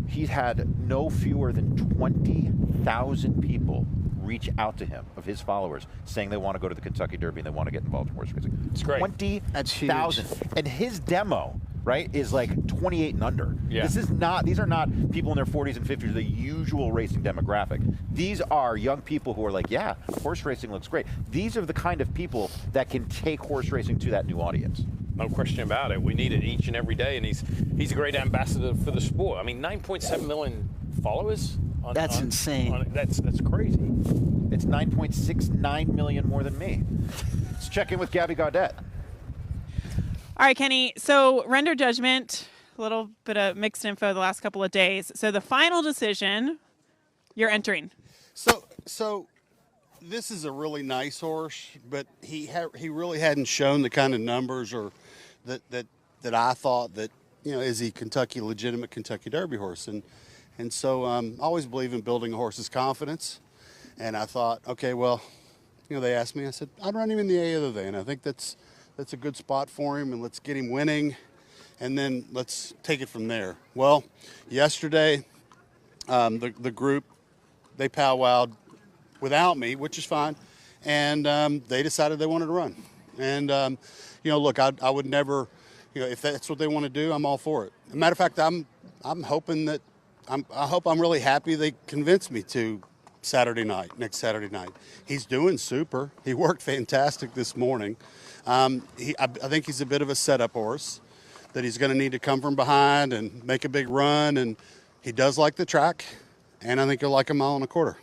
he's had no fewer than 20,000 people reach out to him, of his followers, saying they want to go to the Kentucky Derby and they want to get involved in horse racing. It's great. 20,000. And his demo, right, is like 28 and under. Yeah. These are not people in their 40s and 50s, the usual racing demographic. These are young people who are like, yeah, horse racing looks great. These are the kind of people that can take horse racing to that new audience. No question about it. We need it each and every day, and he's a great ambassador for the sport. I mean, 9.7 million followers. That's insane. That's crazy. It's 9.69 million more than me. Let's check in with Gabby Gaudet. All right, Kenny. So render judgment, a little bit of mixed info the last couple of days. So the final decision, you're entering. So this is a really nice horse, but he really hadn't shown the kind of numbers or that I thought that, is he legitimate Kentucky Derby horse? And so I always believe in building a horse's confidence. And I thought, okay, well, they asked me, I said, I'd run him in the A other day. And I think that's a good spot for him, and let's get him winning, and then let's take it from there. Well, yesterday, the group, they powwowed without me, which is fine, and they decided they wanted to run. And, look, I would never, if that's what they want to do, I'm all for it. As a matter of fact, I'm hoping that, I hope I'm really happy they convinced me to next Saturday night. He's doing super. He worked fantastic this morning. I think he's a bit of a setup horse, that he's going to need to come from behind and make a big run, and he does like the track, and I think he'll like a mile and a quarter.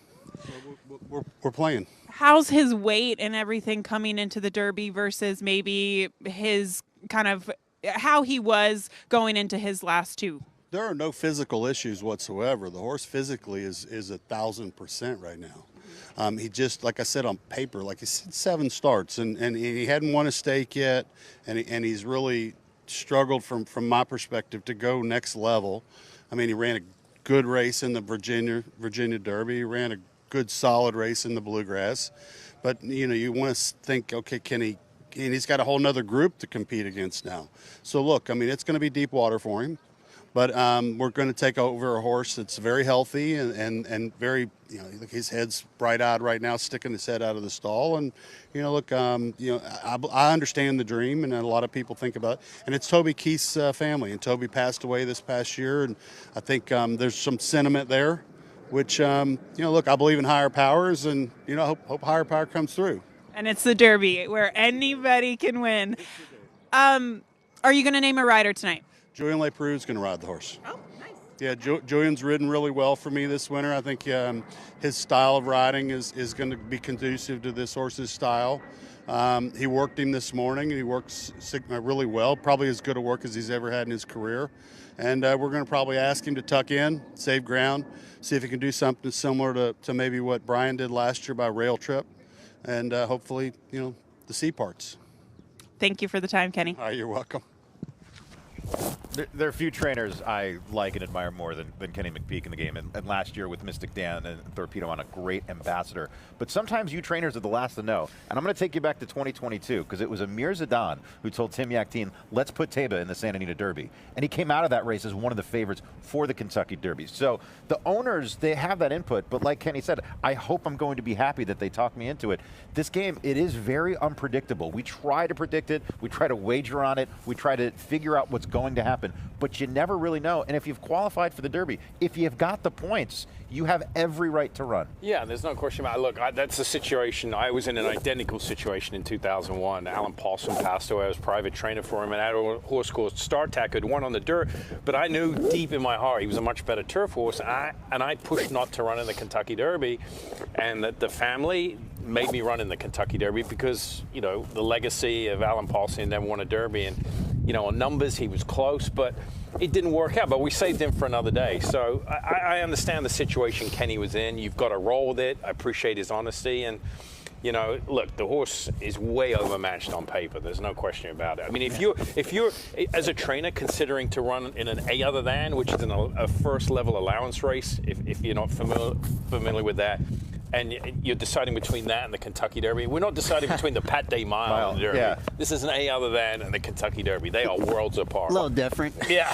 So we're playing. How's his weight and everything coming into the Derby versus maybe his kind of how he was going into his last two? There are no physical issues whatsoever. The horse physically is 1,000% right now. He just, like I said, on paper, like he's 7 starts, and he hadn't won a stake yet, and he's really struggled from my perspective to go next level. I mean, he ran a good race in the Virginia Derby. He ran a good solid race in the Bluegrass, but you want to think, okay, and he's got a whole nother group to compete against now. So look, I mean, it's going to be deep water for him. But we're going to take over a horse that's very healthy and very, his head's bright-eyed right now, sticking his head out of the stall. And, look, I understand the dream, and a lot of people think about it. And it's Toby Keith's family, and Toby passed away this past year. And I think there's some sentiment there, which, look, I believe in higher powers, and, hope higher power comes through. And it's the Derby, where anybody can win. Are you going to name a rider tonight? Julian LeProux is going to ride the horse. Oh, nice. Yeah, Julian's ridden really well for me this winter. I think his style of riding is going to be conducive to this horse's style. He worked him this morning, and he works really well, probably as good a work as he's ever had in his career. And we're going to probably ask him to tuck in, save ground, see if he can do something similar to maybe what Brian did last year by rail trip, and hopefully, the C parts. Thank you for the time, Kenny. All right, you're welcome. There are few trainers I like and admire more than Kenny McPeek in the game. And last year with Mystic Dan and Torpedo on, a great ambassador. But sometimes you trainers are the last to know. And I'm going to take you back to 2022, because it was Amir Zidane who told Tim Yakteen, let's put Teba in the Santa Anita Derby. And he came out of that race as one of the favorites for the Kentucky Derby. So the owners, they have that input. But like Kenny said, I hope I'm going to be happy that they talked me into it. This game, it is very unpredictable. We try to predict it. We try to wager on it. We try to figure out what's going to happen. But you never really know. And if you've qualified for the Derby, if you've got the points, you have every right to run. Yeah, there's no question about it. Look, that's a situation. I was in an identical situation in 2001. Alan Paulson passed away. I was private trainer for him, and I had a horse called StarTac who'd won on the dirt. But I knew deep in my heart he was a much better turf horse, and I pushed not to run in the Kentucky Derby. And the family made me run in the Kentucky Derby because, the legacy of Alan Paulson never won a Derby. And, on numbers, he was close, but it didn't work out. But we saved him for another day. So I understand the situation Kenny was in. You've got to roll with it. I appreciate his honesty. And, You know, look, the horse is way overmatched on paper. There's no question about it. I mean, if you're as a trainer considering to run in an A other than, which is a first level allowance race, if you're not familiar with that, and you're deciding between that and the Kentucky Derby, we're not deciding between the Pat Day Mile and the Derby. Yeah. This is an A other than and the Kentucky Derby. They are worlds apart. A little different. Yeah.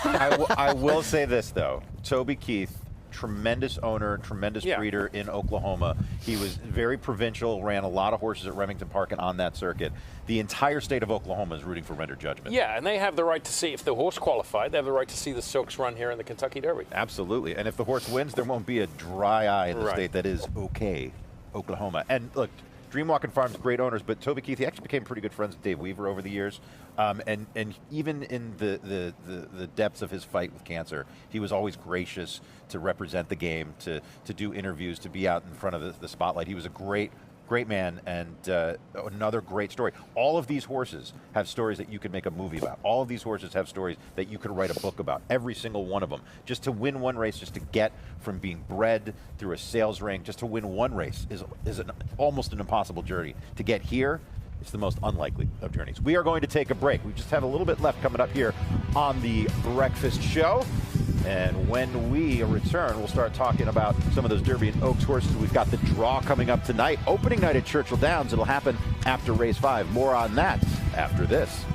I will say this though, Toby Keith, tremendous owner, tremendous breeder in Oklahoma. He was very provincial, ran a lot of horses at Remington Park and on that circuit. The entire state of Oklahoma is rooting for Render Judgment. Yeah, and they have the right to see, if the horse qualified, they have the right to see the Silks run here in the Kentucky Derby. Absolutely. And if the horse wins, there won't be a dry eye in the state that is Oklahoma. And look, Dreamwalking Farms, great owners, but Toby Keith, he actually became pretty good friends with Dave Weaver over the years. And even in the depths of his fight with cancer, he was always gracious to represent the game, to do interviews, to be out in front of the spotlight. He was a great man, and another great story. All of these horses have stories that you could make a movie about. All of these horses have stories that you could write a book about, every single one of them. Just to win one race, just to get from being bred through a sales ring, just to win one race is almost an impossible journey. To get here, it's the most unlikely of journeys. We are going to take a break. We just have a little bit left coming up here on the Breakfast Show. And when we return, we'll start talking about some of those Derby and Oaks horses. We've got the draw coming up tonight. Opening night at Churchill Downs. It'll happen after race 5. More on that after this.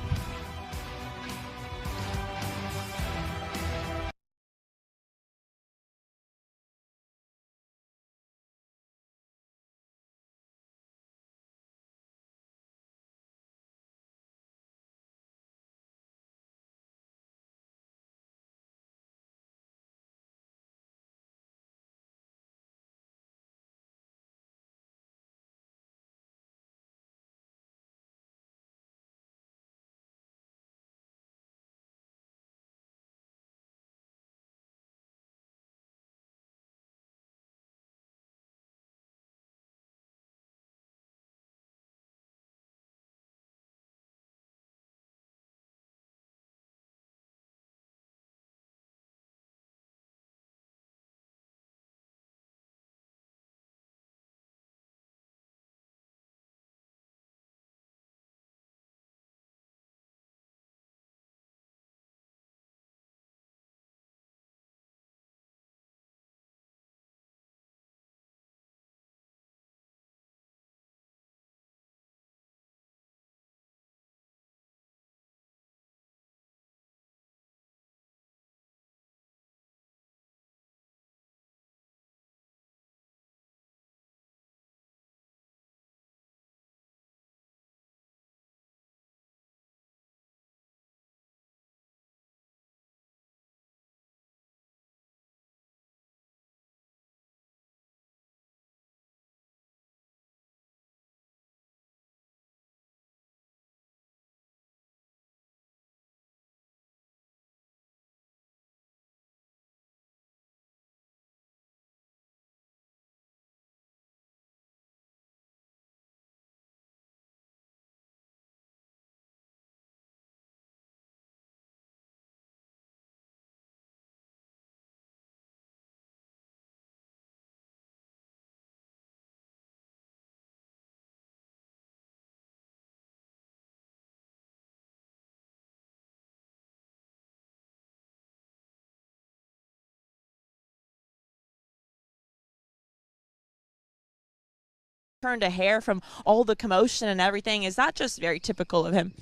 Turned a hair from all the commotion and everything. Is that just very typical of him?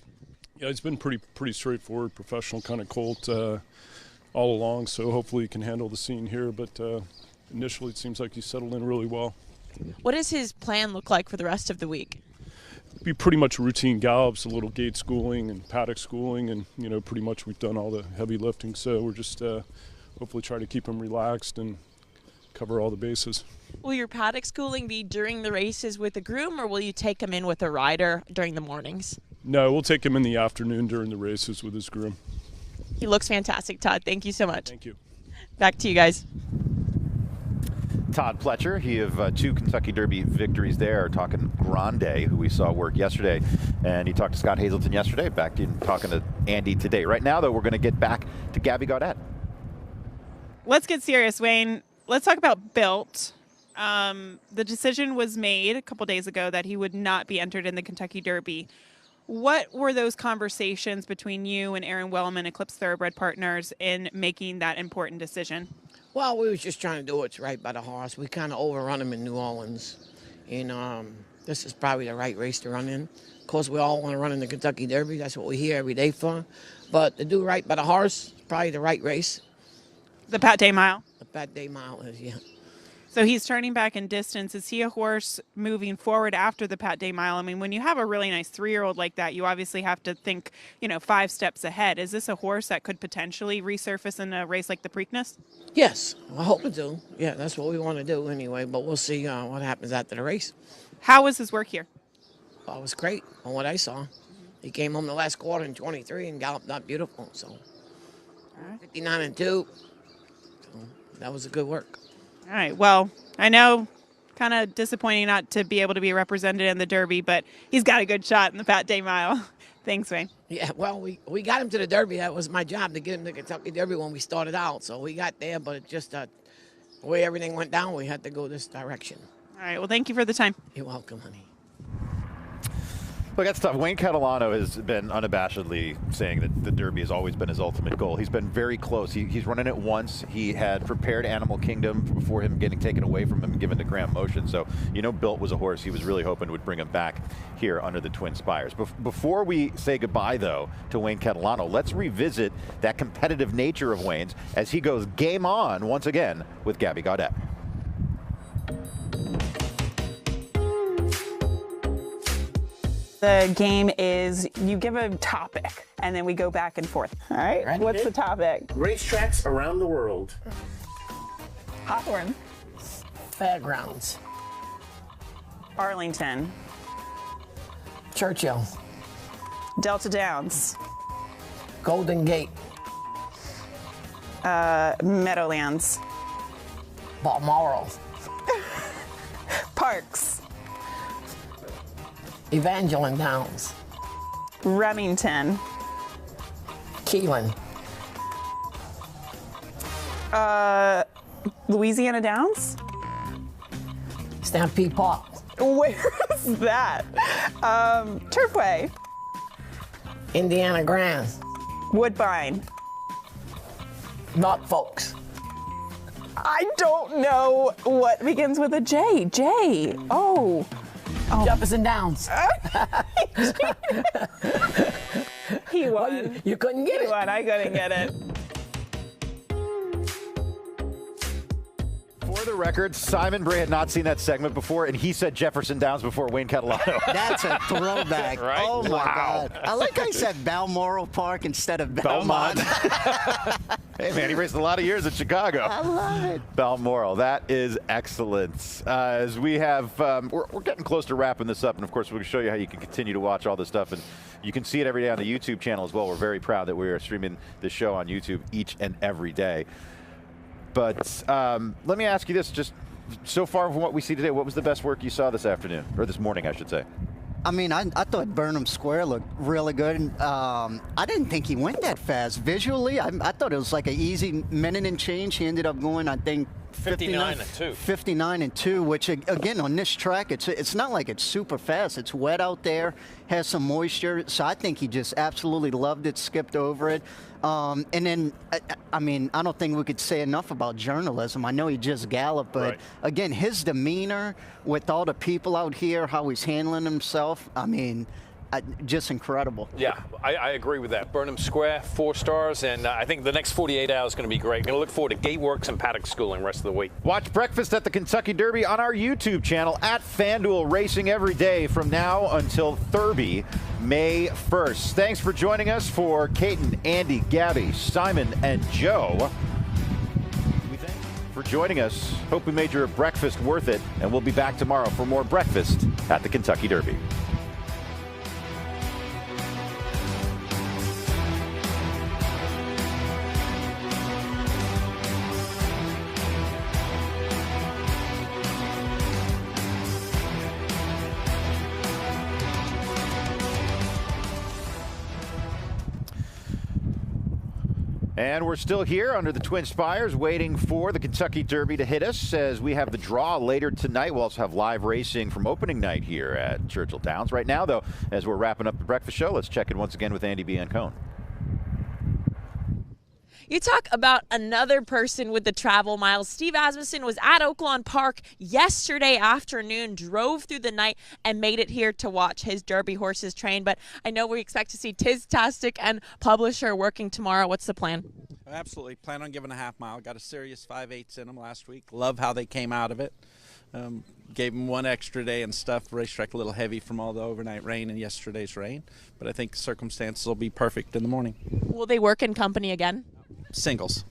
Yeah, it's been pretty straightforward, professional kind of colt all along, so hopefully he can handle the scene here, but initially it seems like he's settled in really well. What does his plan look like for the rest of the week? Be pretty much routine gallops, a little gate schooling and paddock schooling, and pretty much we've done all the heavy lifting, so we're just hopefully try to keep him relaxed and cover all the bases. Will your paddock schooling be during the races with a groom, or will you take him in with a rider during the mornings? No, we'll take him in the afternoon during the races with his groom. He looks fantastic, Todd. Thank you so much. Thank you. Back to you guys. Todd Pletcher, he of 2 Kentucky Derby victories there, talking Grande, who we saw work yesterday, and he talked to Scott Hazelton yesterday, back in talking to Andy today. Right now, though, we're going to get back to Gabby Gaudet. Let's get serious, Wayne. Let's talk about Built. The decision was made a couple days ago that he would not be entered in the Kentucky Derby. What were those conversations between you and Aaron Wellman, Eclipse Thoroughbred Partners, in making that important decision? Well, we was just trying to do what's right by the horse. We kind of overrun him in New Orleans. And this is probably the right race to run in. Of course, we all want to run in the Kentucky Derby. That's what we're here every day for. But to do right by the horse, probably the right race. The Pat Day Mile? The Pat Day Mile is, yeah. So he's turning back in distance. Is he a horse moving forward after the Pat Day Mile? I mean, when you have a really nice 3-year-old like that, you obviously have to think, 5 steps ahead. Is this a horse that could potentially resurface in a race like the Preakness? Yes, I hope it do. Yeah, that's what we want to do anyway, but we'll see what happens after the race. How was his work here? Well, it was great on what I saw. He came home the last quarter in 23 and galloped not beautiful, so 59-2. So that was a good work. All right. Well, I know kind of disappointing not to be able to be represented in the Derby, but he's got a good shot in the Pat Day Mile. Thanks, Wayne. Yeah, well, we got him to the Derby. That was my job, to get him to Kentucky Derby when we started out. So we got there, but it just the way everything went down, we had to go this direction. All right. Well, thank you for the time. You're welcome, honey. Look, that's tough. Wayne Catalano has been unabashedly saying that the Derby has always been his ultimate goal. He's been very close. He's running it once. He had prepared Animal Kingdom before him getting taken away from him and given to Graham Motion. So, Built was a horse he was really hoping would bring him back here under the Twin Spires. Before we say goodbye, though, to Wayne Catalano, let's revisit that competitive nature of Wayne's as he goes game on once again with Gabby Gaudet. The game is you give a topic, and then we go back and forth. All right? Ready? What's the topic? Racetracks around the world. Hawthorne. Fairgrounds. Arlington. Churchill. Delta Downs. Golden Gate. Meadowlands. Balmoral. Parks. Evangeline Downs. Remington. Keelan. Louisiana Downs. Stampede Park. Where is that? Turfway. Indiana Grand. Woodbine. Norfolks. I don't know what begins with a J. J. Oh. Jefferson Downs. He won. Well, you couldn't get it. He won. I couldn't get it. For the record, Simon Bray had not seen that segment before, and he said Jefferson Downs before Wayne Catalano. That's a throwback. Right? Oh, my God. I like I said Balmoral Park instead of Belmont. Hey, man, he raced a lot of years in Chicago. I love it. Balmoral, that is excellent. As we have, we're getting close to wrapping this up, and of course, we'll show you how you can continue to watch all this stuff, and you can see it every day on the YouTube channel as well. We're very proud that we are streaming this show on YouTube each and every day. But let me ask you this, just so far from what we see today, what was the best work you saw this afternoon, or this morning, I should say? I mean, I thought Burnham Square looked really good. And, I didn't think he went that fast. Visually, I thought it was like an easy minute and change. He ended up going, I think, 59-2. 59-2, which again on this track, it's not like it's super fast. It's wet out there, has some moisture, so I think he just absolutely loved it, skipped over it. And then, I mean, I don't think we could say enough about journalism. I know he just galloped, but again, his demeanor with all the people out here, how he's handling himself, I mean, just incredible. Yeah, I agree with that. Burnham Square, 4 stars, and I think the next 48 hours is going to be great. Going to look forward to gate works and paddock schooling the rest of the week. Watch Breakfast at the Kentucky Derby on our YouTube channel at FanDuel Racing every day from now until Thursday, May 1st. Thanks for joining us. For Caton, Andy, Gabby, Simon, and Joe, we thank you for joining us. Hope we made your breakfast worth it, and we'll be back tomorrow for more Breakfast at the Kentucky Derby. And we're still here under the Twin Spires waiting for the Kentucky Derby to hit us as we have the draw later tonight. We'll also have live racing from opening night here at Churchill Downs. Right now, though, as we're wrapping up the breakfast show, let's check in once again with Andy B. Ancone. You talk about another person with the travel miles. Steve Asmussen was at Oaklawn Park yesterday afternoon, drove through the night, and made it here to watch his Derby horses train. But I know we expect to see Tiz-tastic and Publisher working tomorrow. What's the plan? Absolutely. Plan on giving a half mile. Got a serious 5/8 in them last week. Love how they came out of it. Gave them one extra day and stuff. Racetrack a little heavy from all the overnight rain and yesterday's rain. But I think circumstances will be perfect in the morning. Will they work in company again? Singles.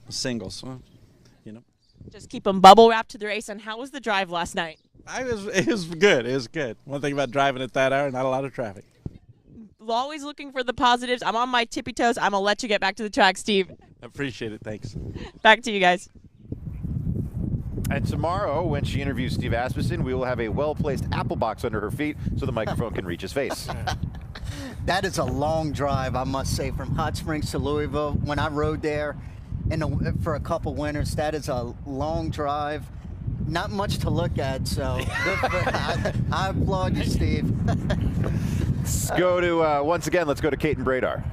Just keep them bubble wrapped to the race. And how was the drive last night? It was good. It was good. One thing about driving at that hour, not a lot of traffic. Always looking for the positives. I'm on my tippy toes. I'm going to let you get back to the track, Steve. Appreciate it. Thanks. Back to you guys. And tomorrow, when she interviews Steve Asmussen, we will have a well-placed apple box under her feet so the microphone can reach his face. That is a long drive, I must say, from Hot Springs to Louisville. When I rode there for a couple winters, that is a long drive. Not much to look at, so I applaud you, Steve. Let's go to, once again, let's go to Caton Bradar.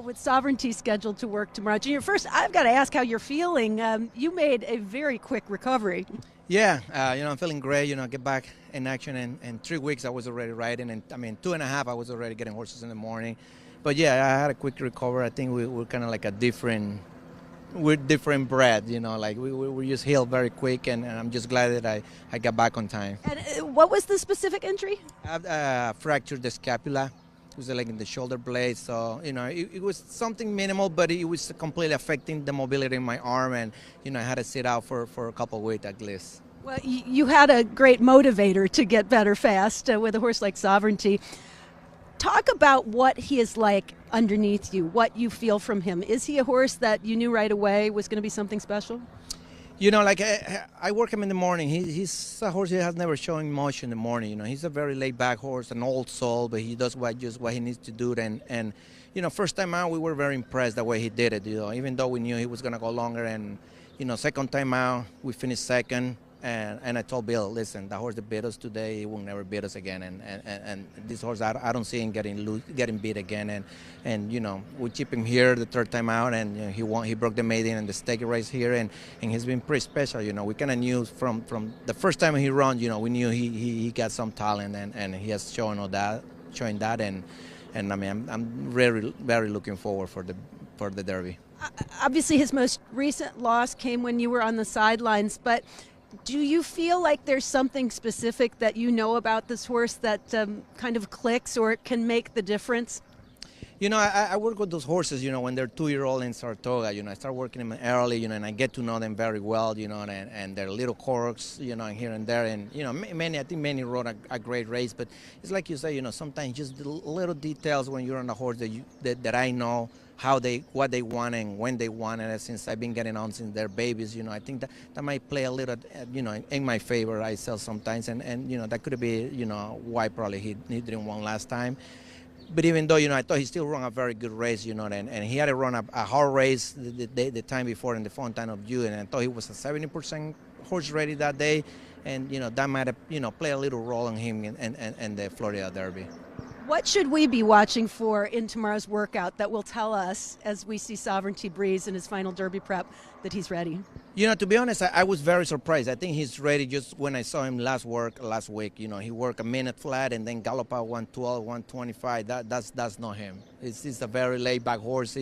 With Sovereignty scheduled to work tomorrow. Junior, first, I've got to ask how you're feeling. You made a very quick recovery. Yeah, I'm feeling great. Get back in action. In 3 weeks, I was already riding. And 2.5, I was already getting horses in the morning. But yeah, I had a quick recovery. I think we're kind of like we're different breed, like we just healed very quick. And I'm just glad that I got back on time. And what was the specific injury? I fractured the scapula. It was like in the shoulder blade, so it was something minimal, but it was completely affecting the mobility in my arm, and I had to sit out for a couple of weeks at least. Well, you had a great motivator to get better fast with a horse like Sovereignty. Talk about what he is like underneath you, what you feel from him. Is he a horse that you knew right away was going to be something special? I work him in the morning. He's a horse that has never shown much in the morning. He's a very laid-back horse, an old soul, but he does just what he needs to do. And first time out, we were very impressed the way he did it. Even though we knew he was going to go longer. And second time out, we finished second. And I told Bill, listen, the horse that beat us today, he will never beat us again. And this horse, I don't see him getting beat again. And we keep him here the third time out, and he won. He broke the maiden and the stake race here, and he's been pretty special. We kind of knew from the first time he ran, we knew he got some talent, and he has showing that. And I'm very, very looking forward for the Derby. Obviously, his most recent loss came when you were on the sidelines, but do you feel like there's something specific that you know about this horse that kind of clicks or can make the difference? I work with those horses, when they're 2-year-old in Saratoga. I start working them early, and I get to know them very well, and they're little corks, and here and there. And, I think many rode a great race. But it's like you say, sometimes just the little details when you're on a horse that I know what they want and when they want it. Since I've been getting on since they're babies, I think that might play a little, in my favor. I sell sometimes, and that could be, why probably he didn't win last time. But even though, I thought he still ran a very good race, and he had to run a hard race the time before in the Fountain of Youth, and I thought he was a 70% horse ready that day, and, that might have, play a little role in him and the Florida Derby. What should we be watching for in tomorrow's workout that will tell us, as we see Sovereignty breeze in his final Derby prep, that he's ready? To be honest, I was very surprised. I think he's ready just when I saw him last week. He worked a minute flat and then gallop out 112, 125. That's not him. He's a very laid-back horse.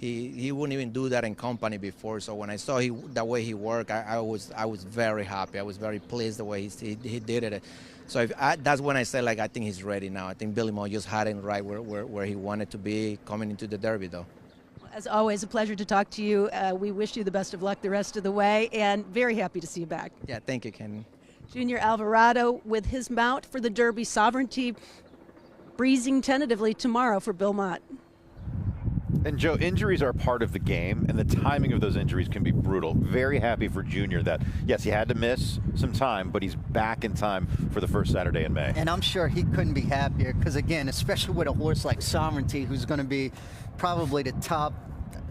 He wouldn't even do that in company before. So when I saw the way he worked, I was very happy. I was very pleased the way he did it. So that's when I said, I think he's ready now. I think Billy Moe just had him right where he wanted to be coming into the Derby, though. As always, a pleasure to talk to you. We wish you the best of luck the rest of the way, and very happy to see you back. Yeah, thank you, Kenny. Junior Alvarado with his mount for the Derby, Sovereignty breezing tentatively tomorrow for Bill Mott. And Joe, injuries are part of the game, and the timing of those injuries can be brutal. Very happy for Junior that, yes, he had to miss some time, but he's back in time for the first Saturday in May. And I'm sure he couldn't be happier because, again, especially with a horse like Sovereignty, who's going to be probably the top,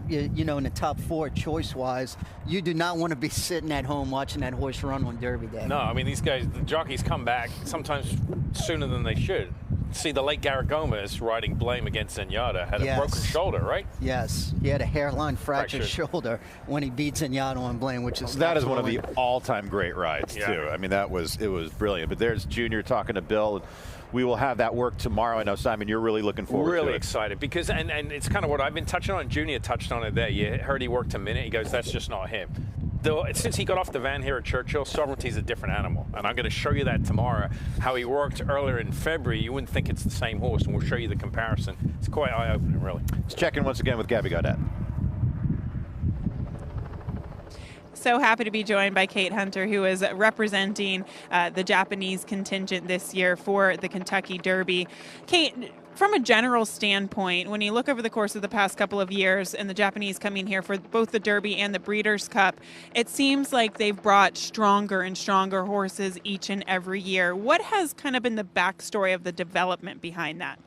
you know, in the top 4 choice-wise, you do not want to be sitting at home watching that horse run on Derby Day. No, I mean, these guys, the jockeys come back sometimes sooner than they should. See, the late Garrett Gomez riding Blame against Zenyatta had a broken shoulder, right? Yes, he had a hairline fractured shoulder when he beat Zenyatta on Blame, which is that is one of the all-time great rides too. I mean, it was brilliant. But there's Junior talking to Bill. We will have that work tomorrow. I know, Simon, you're really looking forward to it. Really excited because, and it's kind of what I've been touching on. Junior touched on it there. You heard he worked a minute. He goes, that's just not him. Since he got off the van here at Churchill, Sovereignty's a different animal. And I'm going to show you that tomorrow, how he worked earlier in February. You wouldn't think it's the same horse, and we'll show you the comparison. It's quite eye-opening, really. Let's check in once again with Gabby Gaudet. So happy to be joined by Kate Hunter, who is representing the Japanese contingent this year for the Kentucky Derby. Kate, from a general standpoint, when you look over the course of the past couple of years and the Japanese coming here for both the Derby and the Breeders' Cup, it seems like they've brought stronger and stronger horses each and every year. What has kind of been the backstory of the development behind that?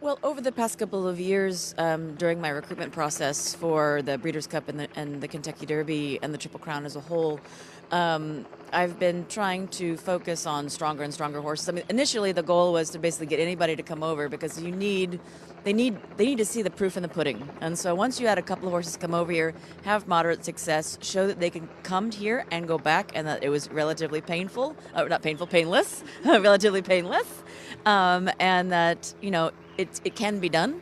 Well, over the past couple of years, during my recruitment process for the Breeders' Cup and the Kentucky Derby and the Triple Crown as a whole, I've been trying to focus on stronger and stronger horses. I mean, initially the goal was to basically get anybody to come over because they need to see the proof in the pudding. And so once you had a couple of horses come over here, have moderate success, show that they can come here and go back, and that it was relatively painful, painless, relatively painless, and that, you know, it can be done.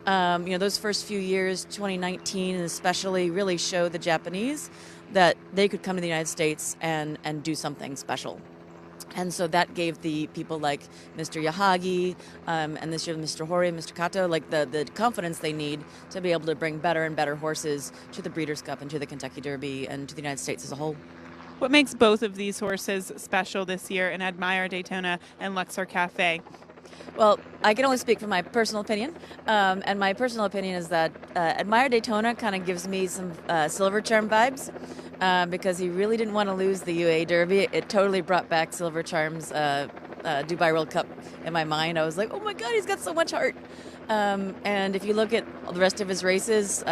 You know, those first few years, 2019 especially, really showed the Japanese that they could come to the United States and do something special. And so that gave the people like Mr. Yahagi and this year Mr. Hori and Mr. Kato like the confidence they need to be able to bring better and better horses to the Breeders' Cup and to the Kentucky Derby and to the United States as a whole. What makes both of these horses special this year in Admire Daytona and Luxor Cafe? Well, I can only speak from my personal opinion, and my personal opinion is that Admire Daytona kind of gives me some Silver Charm vibes because he really didn't want to lose the UA Derby. It totally brought back Silver Charm's Dubai World Cup in my mind. I was like, oh my God, he's got so much heart. And if you look at the rest of his races,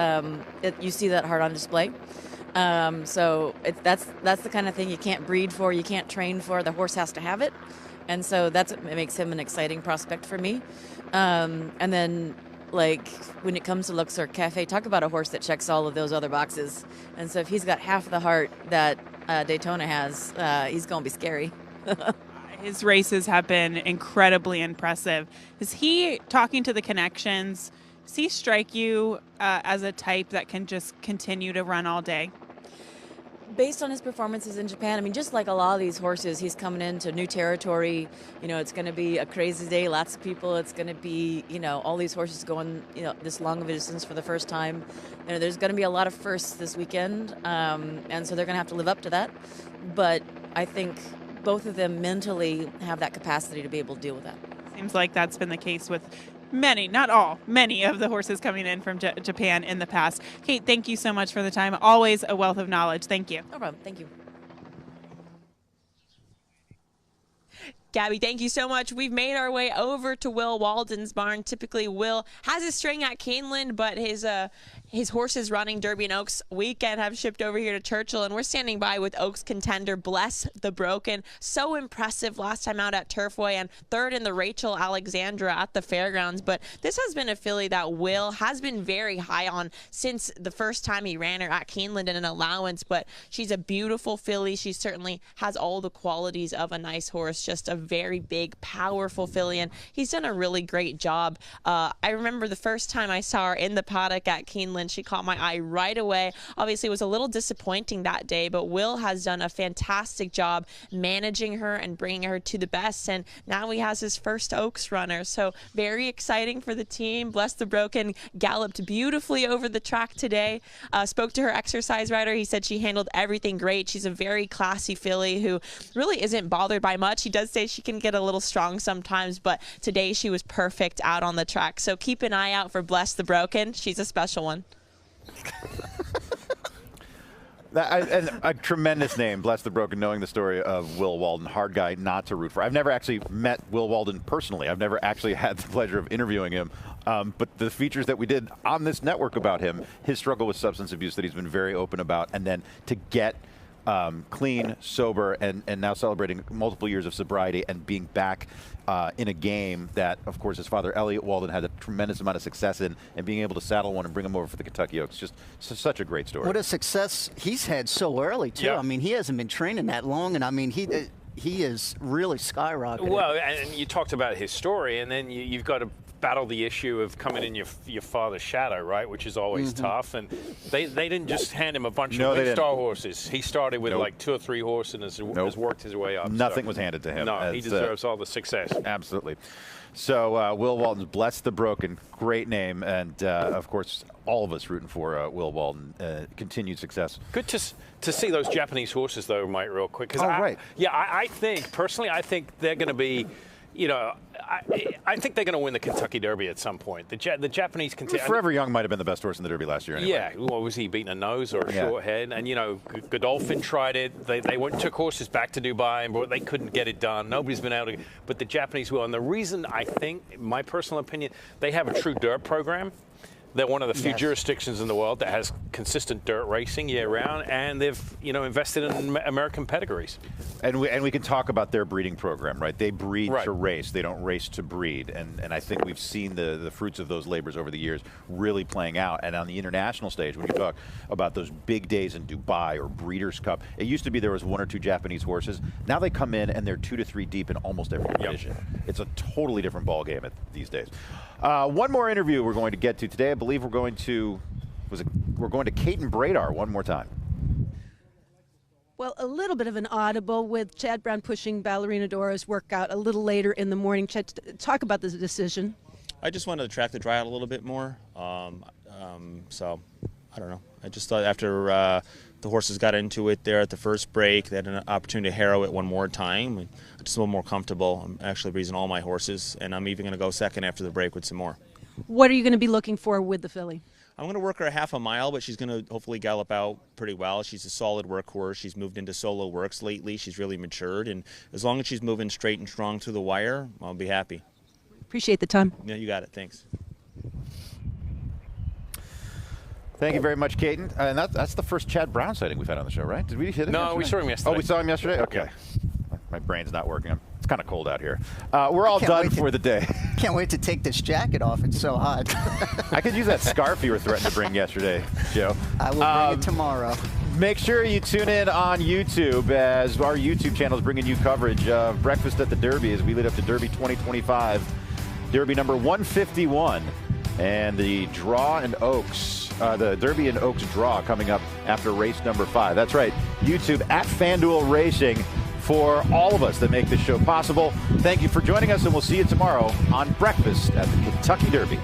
you see that heart on display. So that's the kind of thing you can't breed for, you can't train for. The horse has to have it. And so that's what makes him an exciting prospect for me. And then, like, when it comes to Luxor Cafe, talk about a horse that checks all of those other boxes. And so if he's got half the heart that Daytona has, he's going to be scary. His races have been incredibly impressive. Is he, talking to the connections, does he strike you as a type that can just continue to run all day? Based on his performances in Japan, I mean, just like a lot of these horses, he's coming into new territory. You know, it's going to be a crazy day, lots of people. It's going to be, you know, all these horses going, you know, this long of a distance for the first time. You know, there's going to be a lot of firsts this weekend, and so they're going to have to live up to that. But I think both of them mentally have that capacity to be able to deal with that. Seems like that's been the case with many, not all, many of the horses coming in from Japan in the past. Kate, thank you so much for the time. Always a wealth of knowledge. Thank you. No problem. Thank you. Gabby, thank you so much. We've made our way over to Will Walden's barn. Typically, Will has his string at Keeneland, but his horses running Derby and Oaks weekend have shipped over here to Churchill, and we're standing by with Oaks Contender, Bless the Broken. So impressive last time out at Turfway and third in the Rachel Alexandra at the fairgrounds. But this has been a filly that Will has been very high on since the first time he ran her at Keeneland in an allowance. But she's a beautiful filly. She certainly has all the qualities of a nice horse, just a very big, powerful filly, and he's done a really great job. I remember the first time I saw her in the paddock at Keeneland, Island. She caught my eye right away. Obviously, it was a little disappointing that day, but Will has done a fantastic job managing her and bringing her to the best, and now he has his first Oaks runner. So very exciting for the team. Bless the Broken galloped beautifully over the track today. Spoke to her exercise rider. He said she handled everything great. She's a very classy filly who really isn't bothered by much. He does say she can get a little strong sometimes, but today she was perfect out on the track. So keep an eye out for Bless the Broken. She's a special one. A tremendous name, Bless the Broken, knowing the story of Will Walden. Hard guy not to root for. I've never actually met Will Walden personally. I've never actually had the pleasure of interviewing him. But the features that we did on this network about him, his struggle with substance abuse that he's been very open about, and then to get clean, sober, and now celebrating multiple years of sobriety and being back in a game that, of course, his father, Elliot Walden, had a tremendous amount of success in, and being able to saddle one and bring him over for the Kentucky Oaks. Just such a great story. What a success he's had so early, too. Yeah. I mean, he hasn't been training that long, and I mean, he is really skyrocketed. Well, and you talked about his story, and then you've got to battle the issue of coming in your father's shadow, right, which is always tough. And they didn't just hand him a bunch of big-star horses. He started with like 2 or 3 horses and has worked his way up. Nothing was handed to him. No, he deserves all the success. Absolutely. So Will Walden's Bless the Broken, great name, and of course all of us rooting for Will Walden, continued success. Good to see those Japanese horses, though, Mike, real quick. Right. I think, personally, I think they're going to be, I think they're going to win the Kentucky Derby at some point. The Japanese Kentucky. Forever Young might have been the best horse in the Derby last year. Anyway. Yeah, what was he, beating a nose or a short head? And Godolphin tried it. They took horses back to Dubai, but they couldn't get it done. Nobody's been able to, but the Japanese will. And the reason I think, my personal opinion, they have a true dirt program. They're one of the few jurisdictions in the world that has consistent dirt racing year-round, and they've invested in American pedigrees. And we can talk about their breeding program, right? They breed to race. They don't race to breed. And I think we've seen the fruits of those labors over the years really playing out. And on the international stage, when you talk about those big days in Dubai or Breeders' Cup, it used to be there was 1 or 2 Japanese horses. Now they come in and they're 2 to 3 deep in almost every division. It's a totally different ball game these days. One more interview we're going to get to today. I believe we're going to Caton Bradar one more time. Well, a little bit of an audible with Chad Brown pushing Ballerina Dora's workout a little later in the morning. Chad, talk about this decision. I just wanted the track to dry out a little bit more. So, I don't know. I just thought after the horses got into it there at the first break, they had an opportunity to harrow it one more time. I'm just a little more comfortable. I'm actually breezing all my horses, and I'm even going to go second after the break with some more. What are you going to be looking for with the filly? I'm going to work her a half a mile, but she's going to hopefully gallop out pretty well. She's a solid workhorse. She's moved into solo works lately. She's really matured, and as long as she's moving straight and strong through the wire, I'll be happy. Appreciate the time. Yeah, you got it. Thanks. Thank you very much, Caton. And that's the first Chad Brown sighting we've had on the show, right? Did we hit him yesterday? We saw him yesterday. Oh, we saw him yesterday? Okay. Yeah. My brain's not working. It's kind of cold out here. We're all done for the day. Can't wait to take this jacket off. It's so hot. I could use that scarf you were threatening to bring yesterday, Joe. I will bring it tomorrow. Make sure you tune in on YouTube, as our YouTube channel is bringing you coverage of Breakfast at the Derby as we lead up to Derby 2025, Derby number 151, and the Draw and Oaks, the Derby and Oaks draw coming up after race number 5. That's right, YouTube at FanDuel Racing for all of us that make this show possible. Thank you for joining us, and we'll see you tomorrow on Breakfast at the Kentucky Derby.